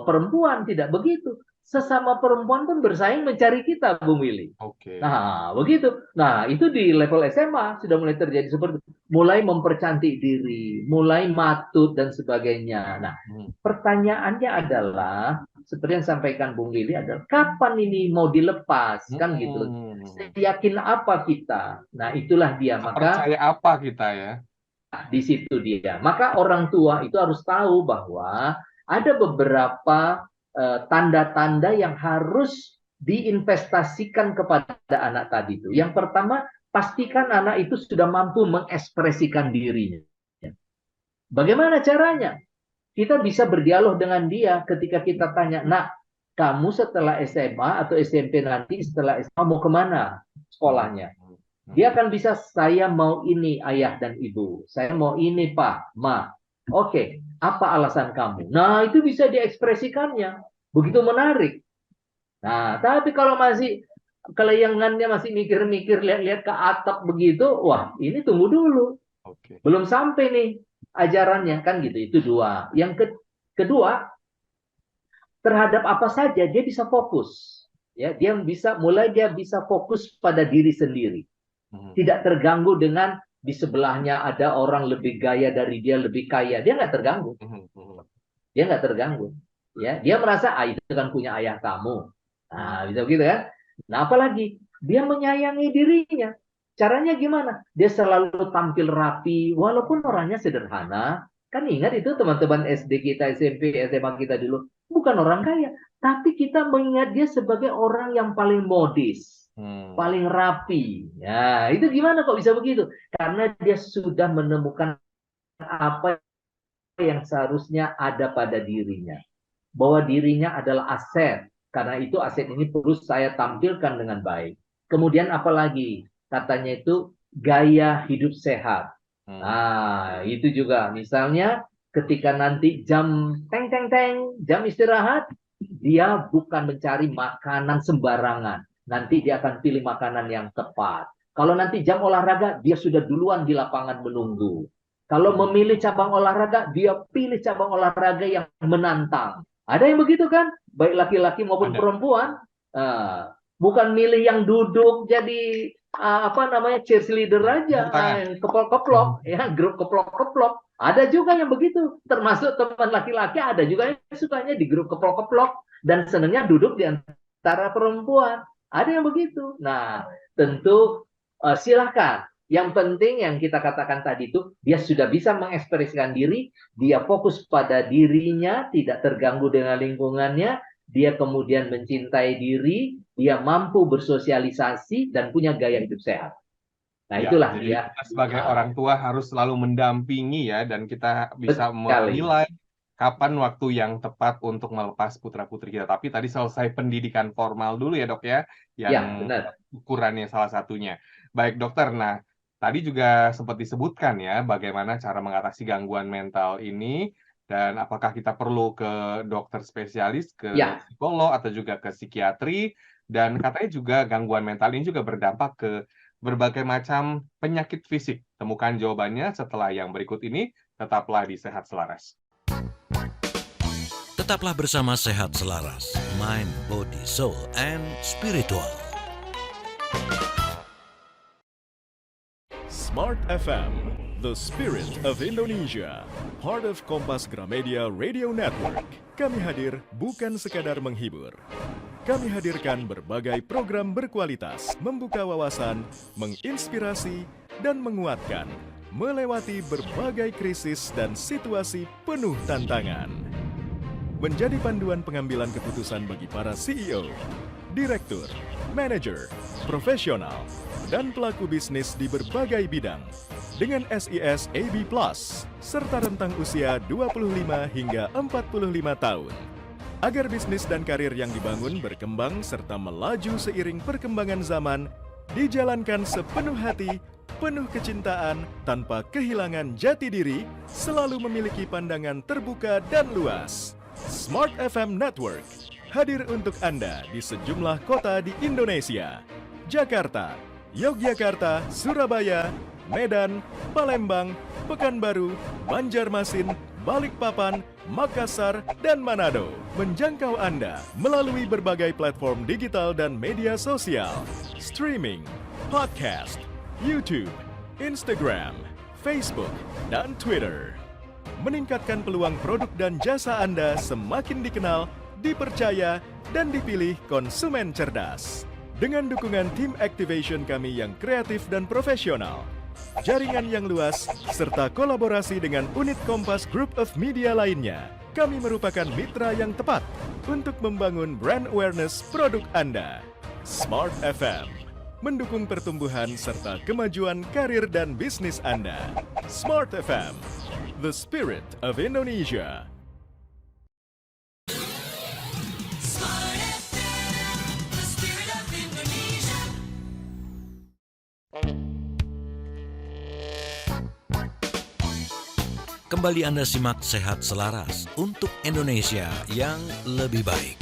perempuan, tidak begitu. Sesama perempuan pun bersaing mencari kita, Bung Willy. Oke. Nah, begitu. Nah, itu di level SMA sudah mulai terjadi seperti itu. Mulai mempercantik diri, mulai matut dan sebagainya. Nah, pertanyaannya adalah seperti yang sampaikan Bung Willy adalah kapan ini mau dilepas, kan gitu. Yakin apa kita? Nah, itulah dia. Maka Percaya apa kita ya? di situ dia. Maka orang tua itu harus tahu bahwa ada beberapa tanda-tanda yang harus diinvestasikan kepada anak tadi itu. Yang pertama, pastikan anak itu sudah mampu mengekspresikan dirinya. Bagaimana caranya? Kita bisa berdialog dengan dia ketika kita tanya, nak, kamu setelah SMA atau SMP nanti setelah SMA mau kemana sekolahnya? Dia akan bisa, saya mau ini ayah dan ibu. Saya mau ini pak, ma. Oke, apa alasan kamu? Nah, itu bisa diekspresikannya. Begitu menarik. Nah, tapi kalau masih kelayangannya masih mikir-mikir, lihat-lihat ke atap begitu, wah, ini tunggu dulu. Belum sampai nih ajarannya, kan gitu. Itu dua. Yang kedua, terhadap apa saja dia bisa fokus. Ya, dia bisa fokus pada diri sendiri. Tidak terganggu dengan di sebelahnya ada orang lebih gaya dari dia, lebih kaya. Dia nggak terganggu. Dia nggak terganggu. Ya, dia merasa itu kan punya ayah kamu. Nah, bisa begitu kan? Nah, apalagi dia menyayangi dirinya. Caranya gimana? Dia selalu tampil rapi, walaupun orangnya sederhana. Kan ingat itu teman-teman SD kita, SMP, SMA kita dulu, bukan orang kaya, tapi kita mengingat dia sebagai orang yang paling modis, paling rapi. Ya, itu gimana kok bisa begitu? Karena dia sudah menemukan apa yang seharusnya ada pada dirinya. Bahwa dirinya adalah aset. Karena itu aset ini perlu saya tampilkan dengan baik. Kemudian apalagi? Katanya itu gaya hidup sehat. Nah, itu juga. Misalnya ketika nanti jam teng teng teng, jam istirahat, dia bukan mencari makanan sembarangan. Nanti dia akan pilih makanan yang tepat. Kalau nanti jam olahraga, dia sudah duluan di lapangan menunggu. Kalau memilih cabang olahraga, dia pilih cabang olahraga yang menantang. Ada yang begitu kan? Baik laki-laki maupun Ada. perempuan. Bukan milih yang duduk jadi apa namanya cheerleader aja, Tepuk tangan. yang keplok-keplok, ya grup keplok-keplok. Ada juga yang begitu, termasuk teman laki-laki ada juga yang sukanya di grup keplok-keplok dan senangnya duduk di antara perempuan. Ada yang begitu. Nah, tentu silakan. Yang penting yang kita katakan tadi itu dia sudah bisa mengekspresikan diri, dia fokus pada dirinya, tidak terganggu dengan lingkungannya, dia kemudian mencintai diri, dia mampu bersosialisasi dan punya gaya hidup sehat. Nah, Ya, itulah jadi dia. kita sebagai orang tua harus selalu mendampingi ya, dan kita bisa Sekali. menilai kapan waktu yang tepat untuk melepas putra-putri kita. Tapi tadi selesai pendidikan formal dulu ya dok ya, Ya, yang benar. ukurannya salah satunya. Baik dokter, nah tadi juga sempat disebutkan ya bagaimana cara mengatasi gangguan mental ini, dan apakah kita perlu ke dokter spesialis, ke Ya, psikolog atau juga ke psikiatri, dan katanya juga gangguan mental ini juga berdampak ke berbagai macam penyakit fisik. Temukan jawabannya setelah yang berikut ini. Tetaplah di Sehat Selaras. Tetaplah bersama Sehat Selaras, Mind, Body, Soul, and Spiritual. Smart FM, the spirit of Indonesia, part of Kompas Gramedia Radio Network. Kami hadir bukan sekadar menghibur. Kami hadirkan berbagai program berkualitas, membuka wawasan, menginspirasi, dan menguatkan, melewati berbagai krisis dan situasi penuh tantangan. Menjadi panduan pengambilan keputusan bagi para CEO, direktur, manajer, profesional, dan pelaku bisnis di berbagai bidang dengan SIS AB+, serta rentang usia 25 hingga 45 tahun. Agar bisnis dan karir yang dibangun berkembang serta melaju seiring perkembangan zaman, dijalankan sepenuh hati, penuh kecintaan, tanpa kehilangan jati diri, selalu memiliki pandangan terbuka dan luas. Smart FM Network hadir untuk Anda di sejumlah kota di Indonesia. Jakarta, Yogyakarta, Surabaya, Medan, Palembang, Pekanbaru, Banjarmasin, Balikpapan, Makassar, dan Manado. Menjangkau Anda melalui berbagai platform digital dan media sosial, streaming, podcast, YouTube, Instagram, Facebook, dan Twitter. Meningkatkan peluang produk dan jasa Anda semakin dikenal, dipercaya, dan dipilih konsumen cerdas. Dengan dukungan tim activation kami yang kreatif dan profesional, jaringan yang luas, serta kolaborasi dengan unit Kompas Group of Media lainnya, kami merupakan mitra yang tepat untuk membangun brand awareness produk Anda. Smart FM mendukung pertumbuhan serta kemajuan karir dan bisnis Anda. Smart FM, the spirit of Indonesia. Smart FM, the spirit of Indonesia. Kembali Anda simak Sehat Selaras untuk Indonesia yang lebih baik.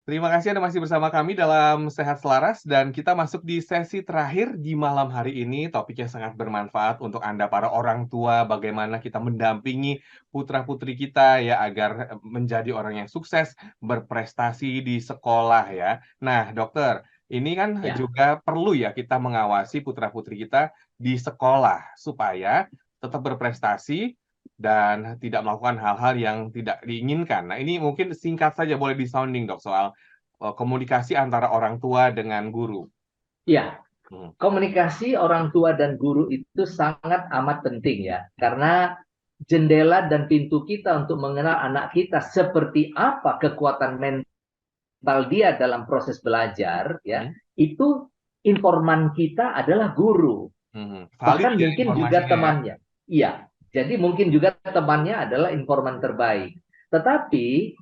Terima kasih Anda masih bersama kami dalam Sehat Selaras, dan kita masuk di sesi terakhir di malam hari ini. Topiknya sangat bermanfaat untuk Anda para orang tua, bagaimana kita mendampingi putra-putri kita ya agar menjadi orang yang sukses, berprestasi di sekolah ya. Nah, dokter, ini kan Ya. juga perlu ya kita mengawasi putra-putri kita di sekolah supaya tetap berprestasi dan tidak melakukan hal-hal yang tidak diinginkan. Nah, ini mungkin singkat saja boleh di-sounding, Dok, soal komunikasi antara orang tua dengan guru. Ya, Komunikasi orang tua dan guru itu sangat amat penting ya, karena jendela dan pintu kita untuk mengenal anak kita seperti apa kekuatan mental dia dalam proses belajar ya, itu informan kita adalah guru. Valid Bahkan ya mungkin juga informasinya ya. temannya. Iya, jadi mungkin juga temannya adalah informan terbaik. Tetapi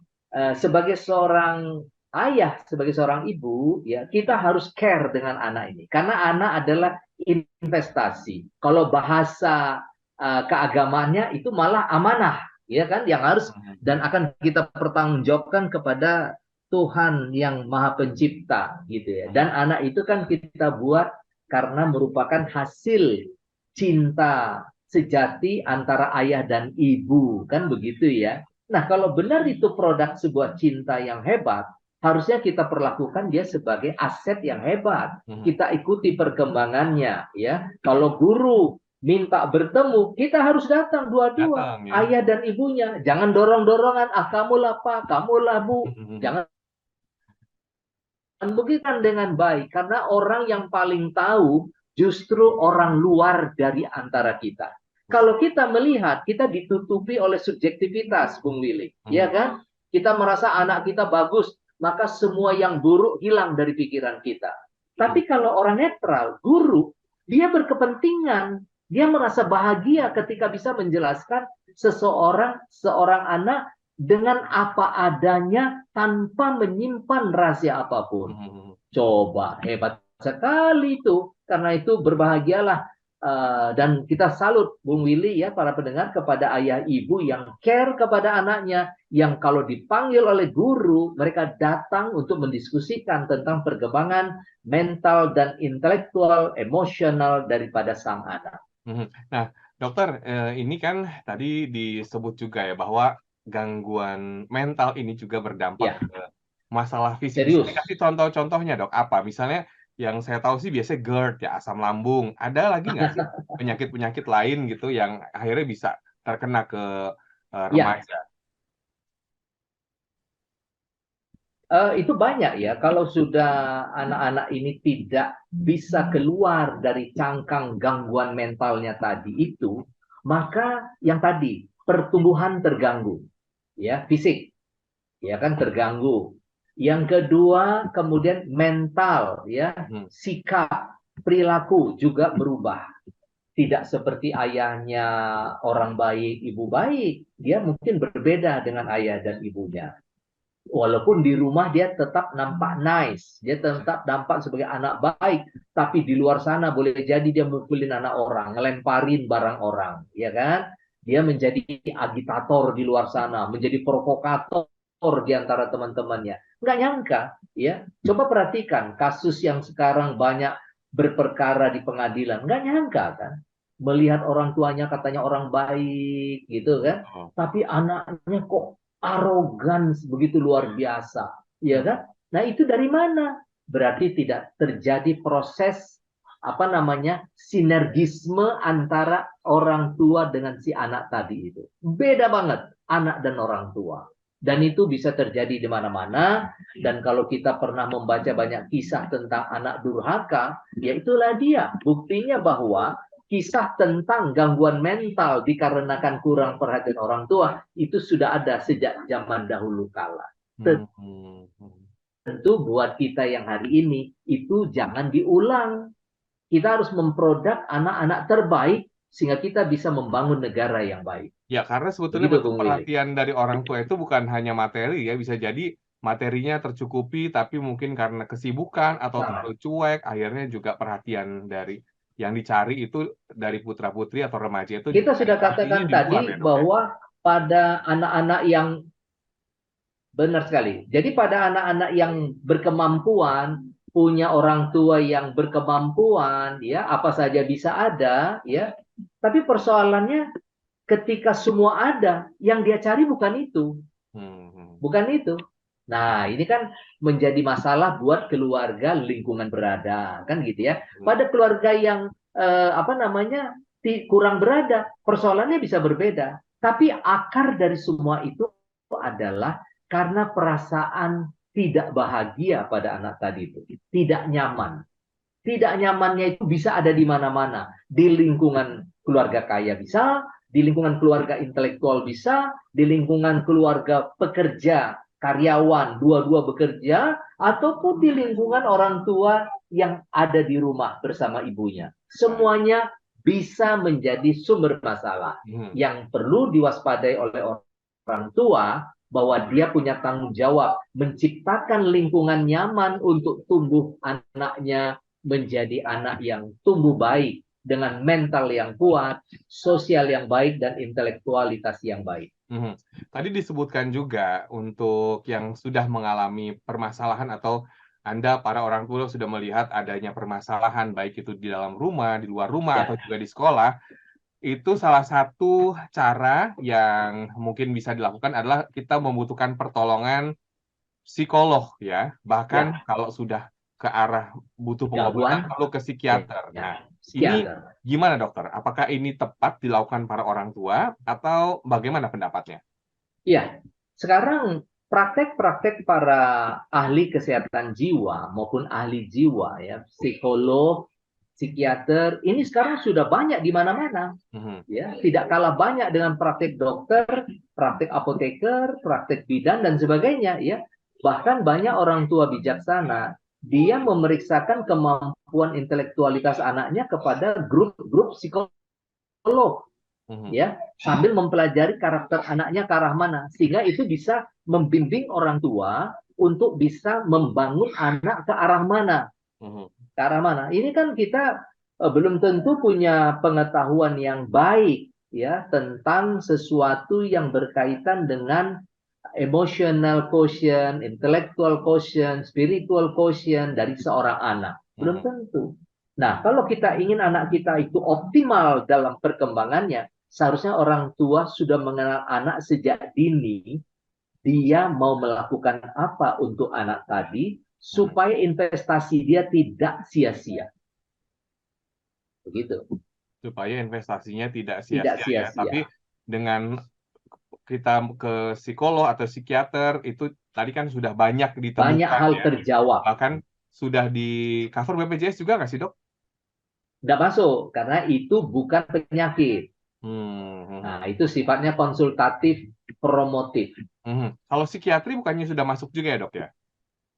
sebagai seorang ayah, sebagai seorang ibu, ya kita harus care dengan anak ini, karena anak adalah investasi. Kalau bahasa keagamaannya itu malah amanah, ya kan, yang harus dan akan kita pertanggungjawabkan kepada Tuhan yang Maha Pencipta, gitu ya. Dan anak itu kan kita buat karena merupakan hasil cinta sejati antara ayah dan ibu, kan begitu ya. Nah, kalau benar itu produk sebuah cinta yang hebat, harusnya kita perlakukan dia sebagai aset yang hebat. Kita ikuti perkembangannya ya. Kalau guru minta bertemu, kita harus datang dua-dua, Datang ya. ayah dan ibunya. Jangan dorong-dorongan, kamu lah Pak, kamu lah Bu. Jangan begitu dengan baik, karena orang yang paling tahu justru orang luar dari antara kita. Kalau kita melihat, kita ditutupi oleh subjektivitas, Bung Willy, ya kan? Kita merasa anak kita bagus, maka semua yang buruk hilang dari pikiran kita. Tapi kalau orang netral, guru, dia berkepentingan, dia merasa bahagia ketika bisa menjelaskan seorang anak dengan apa adanya tanpa menyimpan rahasia apapun. Coba, hebat sekali itu. Karena itu berbahagialah dan kita salut Bung Willy ya, para pendengar, kepada ayah ibu yang care kepada anaknya, yang kalau dipanggil oleh guru mereka datang untuk mendiskusikan tentang perkembangan mental dan intelektual emosional daripada sang anak. Nah, dokter, ini kan tadi disebut juga ya bahwa gangguan mental ini juga berdampak ke masalah fisik. Serius. Bisa kasih contoh-contohnya, Dok? Apa? Misalnya yang saya tahu sih biasanya GERD ya, asam lambung. Ada lagi nggak sih penyakit-penyakit lain gitu yang akhirnya bisa terkena ke remaja? Itu banyak ya. Kalau sudah anak-anak ini tidak bisa keluar dari cangkang gangguan mentalnya tadi itu, maka yang tadi pertumbuhan terganggu, ya fisik, ya kan terganggu. Yang kedua kemudian mental, ya sikap, perilaku juga berubah. Tidak seperti ayahnya orang baik, ibu baik, dia mungkin berbeda dengan ayah dan ibunya. Walaupun di rumah dia tetap nampak nice, dia tetap nampak sebagai anak baik, tapi di luar sana boleh jadi dia mukulin anak orang, ngelemparin barang orang, ya kan? Dia menjadi agitator di luar sana, menjadi provokator di antara teman-temannya. Nggak nyangka, ya. Coba perhatikan kasus yang sekarang banyak berperkara di pengadilan, nggak nyangka kan? Melihat orang tuanya katanya orang baik, gitu kan? Tapi anaknya kok arogan begitu luar biasa, ya kan? Nah, itu dari mana? Berarti tidak terjadi proses sinergisme antara orang tua dengan si anak tadi itu. Beda banget anak dan orang tua. Dan itu bisa terjadi di mana-mana. Dan kalau kita pernah membaca banyak kisah tentang anak durhaka, ya itulah dia. Buktinya bahwa kisah tentang gangguan mental dikarenakan kurang perhatian orang tua itu sudah ada sejak zaman dahulu kala. Tentu buat kita yang hari ini itu jangan diulang. Kita harus memproduk anak-anak terbaik sehingga kita bisa membangun negara yang baik. Ya, karena sebetulnya Begitu, bentuk Bung Willy. perhatian dari orang tua itu bukan hanya materi ya, bisa jadi materinya tercukupi, tapi mungkin karena kesibukan atau terlalu cuek, akhirnya juga perhatian dari yang dicari itu dari putra-putri atau remaja itu Kita sudah artinya katakan di luar tadi ya, Dok, ya? bahwa pada anak-anak yang benar sekali. Jadi pada anak-anak yang berkemampuan, punya orang tua yang berkemampuan, ya apa saja bisa ada, ya. Tapi persoalannya ketika semua ada, yang dia cari bukan itu. Bukan itu. Nah, ini kan menjadi masalah buat keluarga lingkungan berada, kan gitu ya. Pada keluarga yang kurang berada, persoalannya bisa berbeda. Tapi akar dari semua itu adalah karena perasaan tidak bahagia pada anak tadi itu, tidak nyaman. Tidak nyamannya itu bisa ada di mana-mana. Di lingkungan keluarga kaya bisa, di lingkungan keluarga intelektual bisa, di lingkungan keluarga pekerja, karyawan, dua-dua bekerja, ataupun di lingkungan orang tua yang ada di rumah bersama ibunya. Semuanya bisa menjadi sumber masalah. Yang perlu diwaspadai oleh orang tua bahwa dia punya tanggung jawab menciptakan lingkungan nyaman untuk tumbuh anaknya menjadi anak yang tumbuh baik dengan mental yang kuat, sosial yang baik, dan intelektualitas yang baik. Tadi disebutkan juga untuk yang sudah mengalami permasalahan atau Anda para orang tua sudah melihat adanya permasalahan baik itu di dalam rumah, di luar rumah, Ya. atau juga di sekolah. Itu salah satu cara yang mungkin bisa dilakukan adalah kita membutuhkan pertolongan psikolog ya. Bahkan kalau sudah ke arah butuh pengobatan Gangguan. perlu ke psikiater. Ya, Nah, ini psikiater. gimana dokter? Apakah ini tepat dilakukan para orang tua atau bagaimana pendapatnya? Iya, sekarang praktek-praktek para ahli kesehatan jiwa maupun ahli jiwa ya, psikolog, psikiater, ini sekarang sudah banyak di mana-mana. Ya, tidak kalah banyak dengan praktek dokter, praktek apoteker, praktek bidan dan sebagainya ya. Bahkan banyak orang tua bijaksana, dia memeriksakan kemampuan intelektualitas anaknya kepada grup-grup psikolog ya, sambil mempelajari karakter anaknya ke arah mana, sehingga itu bisa membimbing orang tua untuk bisa membangun anak ke arah mana. Ke arah mana. Ini kan kita belum tentu punya pengetahuan yang baik ya tentang sesuatu yang berkaitan dengan emotional quotient, intellectual quotient, spiritual quotient dari seorang anak. Belum tentu. Nah, kalau kita ingin anak kita itu optimal dalam perkembangannya, seharusnya orang tua sudah mengenal anak sejak dini. Dia mau melakukan apa untuk anak tadi, supaya investasi dia tidak sia-sia. Begitu. Supaya investasinya tidak Tidak sia-sia ya. sia-sia. Tapi dengan kita ke psikolog atau psikiater itu tadi kan sudah banyak ditemukan Banyak hal ya. terjawab. Bahkan sudah di cover BPJS juga nggak sih dok? Tidak masuk, karena itu bukan penyakit. Nah, itu sifatnya konsultatif, promotif. Kalau psikiatri bukannya sudah masuk juga ya dok ya?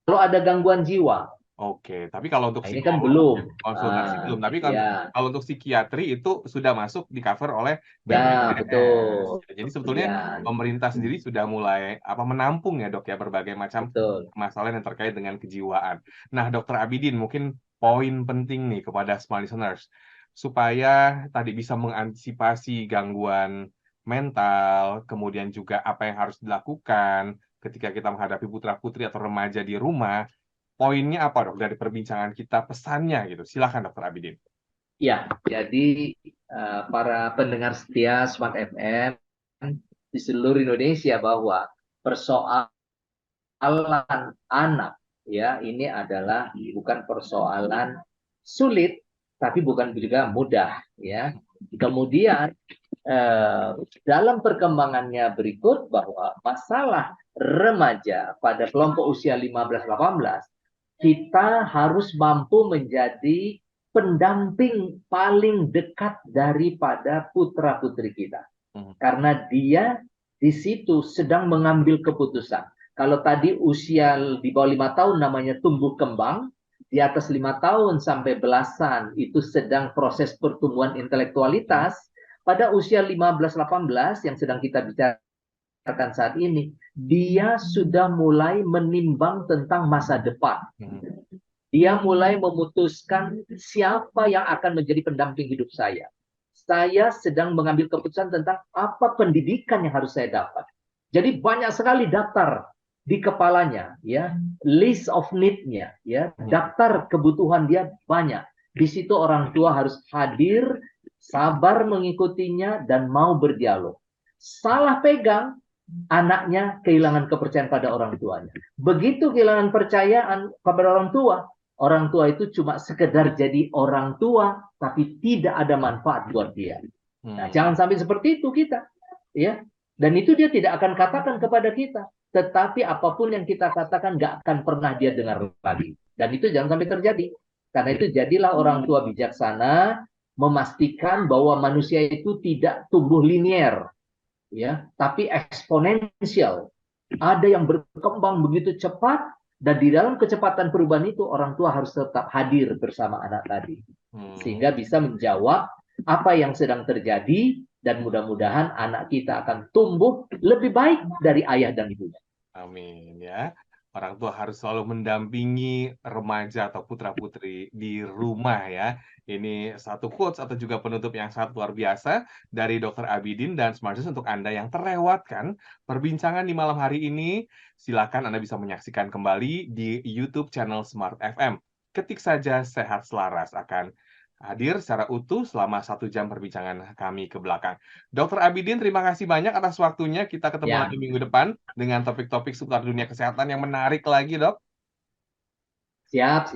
Kalau ada gangguan jiwa, Oke, tapi kalau untuk nah ini kan psikolog, belum. konsultasi belum. Tapi Ya, kalau untuk psikiatri itu sudah masuk di cover oleh ya BPJS. betul. Jadi sebetulnya Ya, pemerintah sendiri sudah mulai menampung ya dok ya berbagai macam betul. masalah yang terkait dengan kejiwaan. Nah, Dokter Abidin mungkin poin penting nih kepada small listeners supaya tadi bisa mengantisipasi gangguan mental, kemudian juga apa yang harus dilakukan ketika kita menghadapi putra-putri atau remaja di rumah. Poinnya apa dok dari perbincangan kita, pesannya gitu. Silakan Dokter Abidin. Ya, jadi para pendengar setia Smart FM di seluruh Indonesia bahwa persoalan anak ya ini adalah bukan persoalan sulit tapi bukan juga mudah ya. Kemudian dalam perkembangannya berikut bahwa masalah remaja pada kelompok usia 15-18 kita harus mampu menjadi pendamping paling dekat daripada putra-putri kita. Karena dia di situ sedang mengambil keputusan. Kalau tadi usia di bawah 5 tahun namanya tumbuh kembang, di atas 5 tahun sampai belasan itu sedang proses pertumbuhan intelektualitas. Pada usia 15-18 yang sedang kita bicarakan saat ini, dia sudah mulai menimbang tentang masa depan. Dia mulai memutuskan siapa yang akan menjadi pendamping hidup saya. Saya sedang mengambil keputusan tentang apa pendidikan yang harus saya dapat. Jadi banyak sekali daftar di kepalanya, ya, list of need-nya, ya, daftar kebutuhan dia banyak. Di situ orang tua harus hadir, sabar mengikutinya dan mau berdialog. Salah pegang, anaknya kehilangan kepercayaan pada orang tuanya. Begitu kehilangan percayaan kepada orang tua itu cuma sekedar jadi orang tua, tapi tidak ada manfaat buat dia. Nah, jangan sampai seperti itu kita, ya. Dan itu dia tidak akan katakan kepada kita. Tetapi apapun yang kita katakan nggak akan pernah dia dengar lagi. Dan itu jangan sampai terjadi. Karena itu jadilah orang tua bijaksana memastikan bahwa manusia itu tidak tumbuh linier, ya, tapi eksponensial. Ada yang berkembang begitu cepat, dan di dalam kecepatan perubahan itu orang tua harus tetap hadir bersama anak tadi, sehingga bisa menjawab apa yang sedang terjadi, dan mudah-mudahan anak kita akan tumbuh lebih baik dari ayah dan ibunya. Amin ya. Orang tua harus selalu mendampingi remaja atau putra-putri di rumah ya. Ini satu quotes atau juga penutup yang sangat luar biasa dari Dr. Abidin dan Smarters. Untuk Anda yang terlewatkan perbincangan di malam hari ini, silakan Anda bisa menyaksikan kembali di YouTube channel Smart FM. Ketik saja Sehat Selaras, akan hadir secara utuh selama 1 jam perbincangan kami ke belakang. Dr. Abidin, terima kasih banyak atas waktunya. Kita ketemu Ya. lagi minggu depan dengan topik-topik seputar dunia kesehatan yang menarik lagi, Dok. Siap.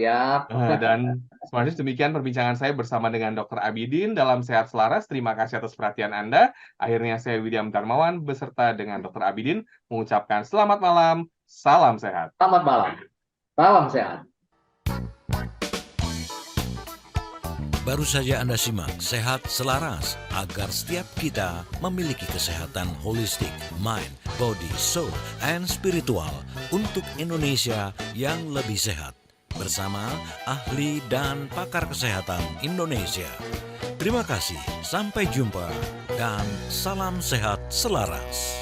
Dan Smarters, demikian perbincangan saya bersama dengan Dr. Abidin dalam Sehat Selaras. Terima kasih atas perhatian Anda. Akhirnya saya William Darmawan beserta dengan Dr. Abidin mengucapkan selamat malam, salam sehat. Selamat malam. Salam sehat. Baru saja Anda simak Sehat Selaras, agar setiap kita memiliki kesehatan holistik, mind, body, soul, and spiritual untuk Indonesia yang lebih sehat. Bersama ahli dan pakar kesehatan Indonesia. Terima kasih, sampai jumpa, dan salam sehat selaras.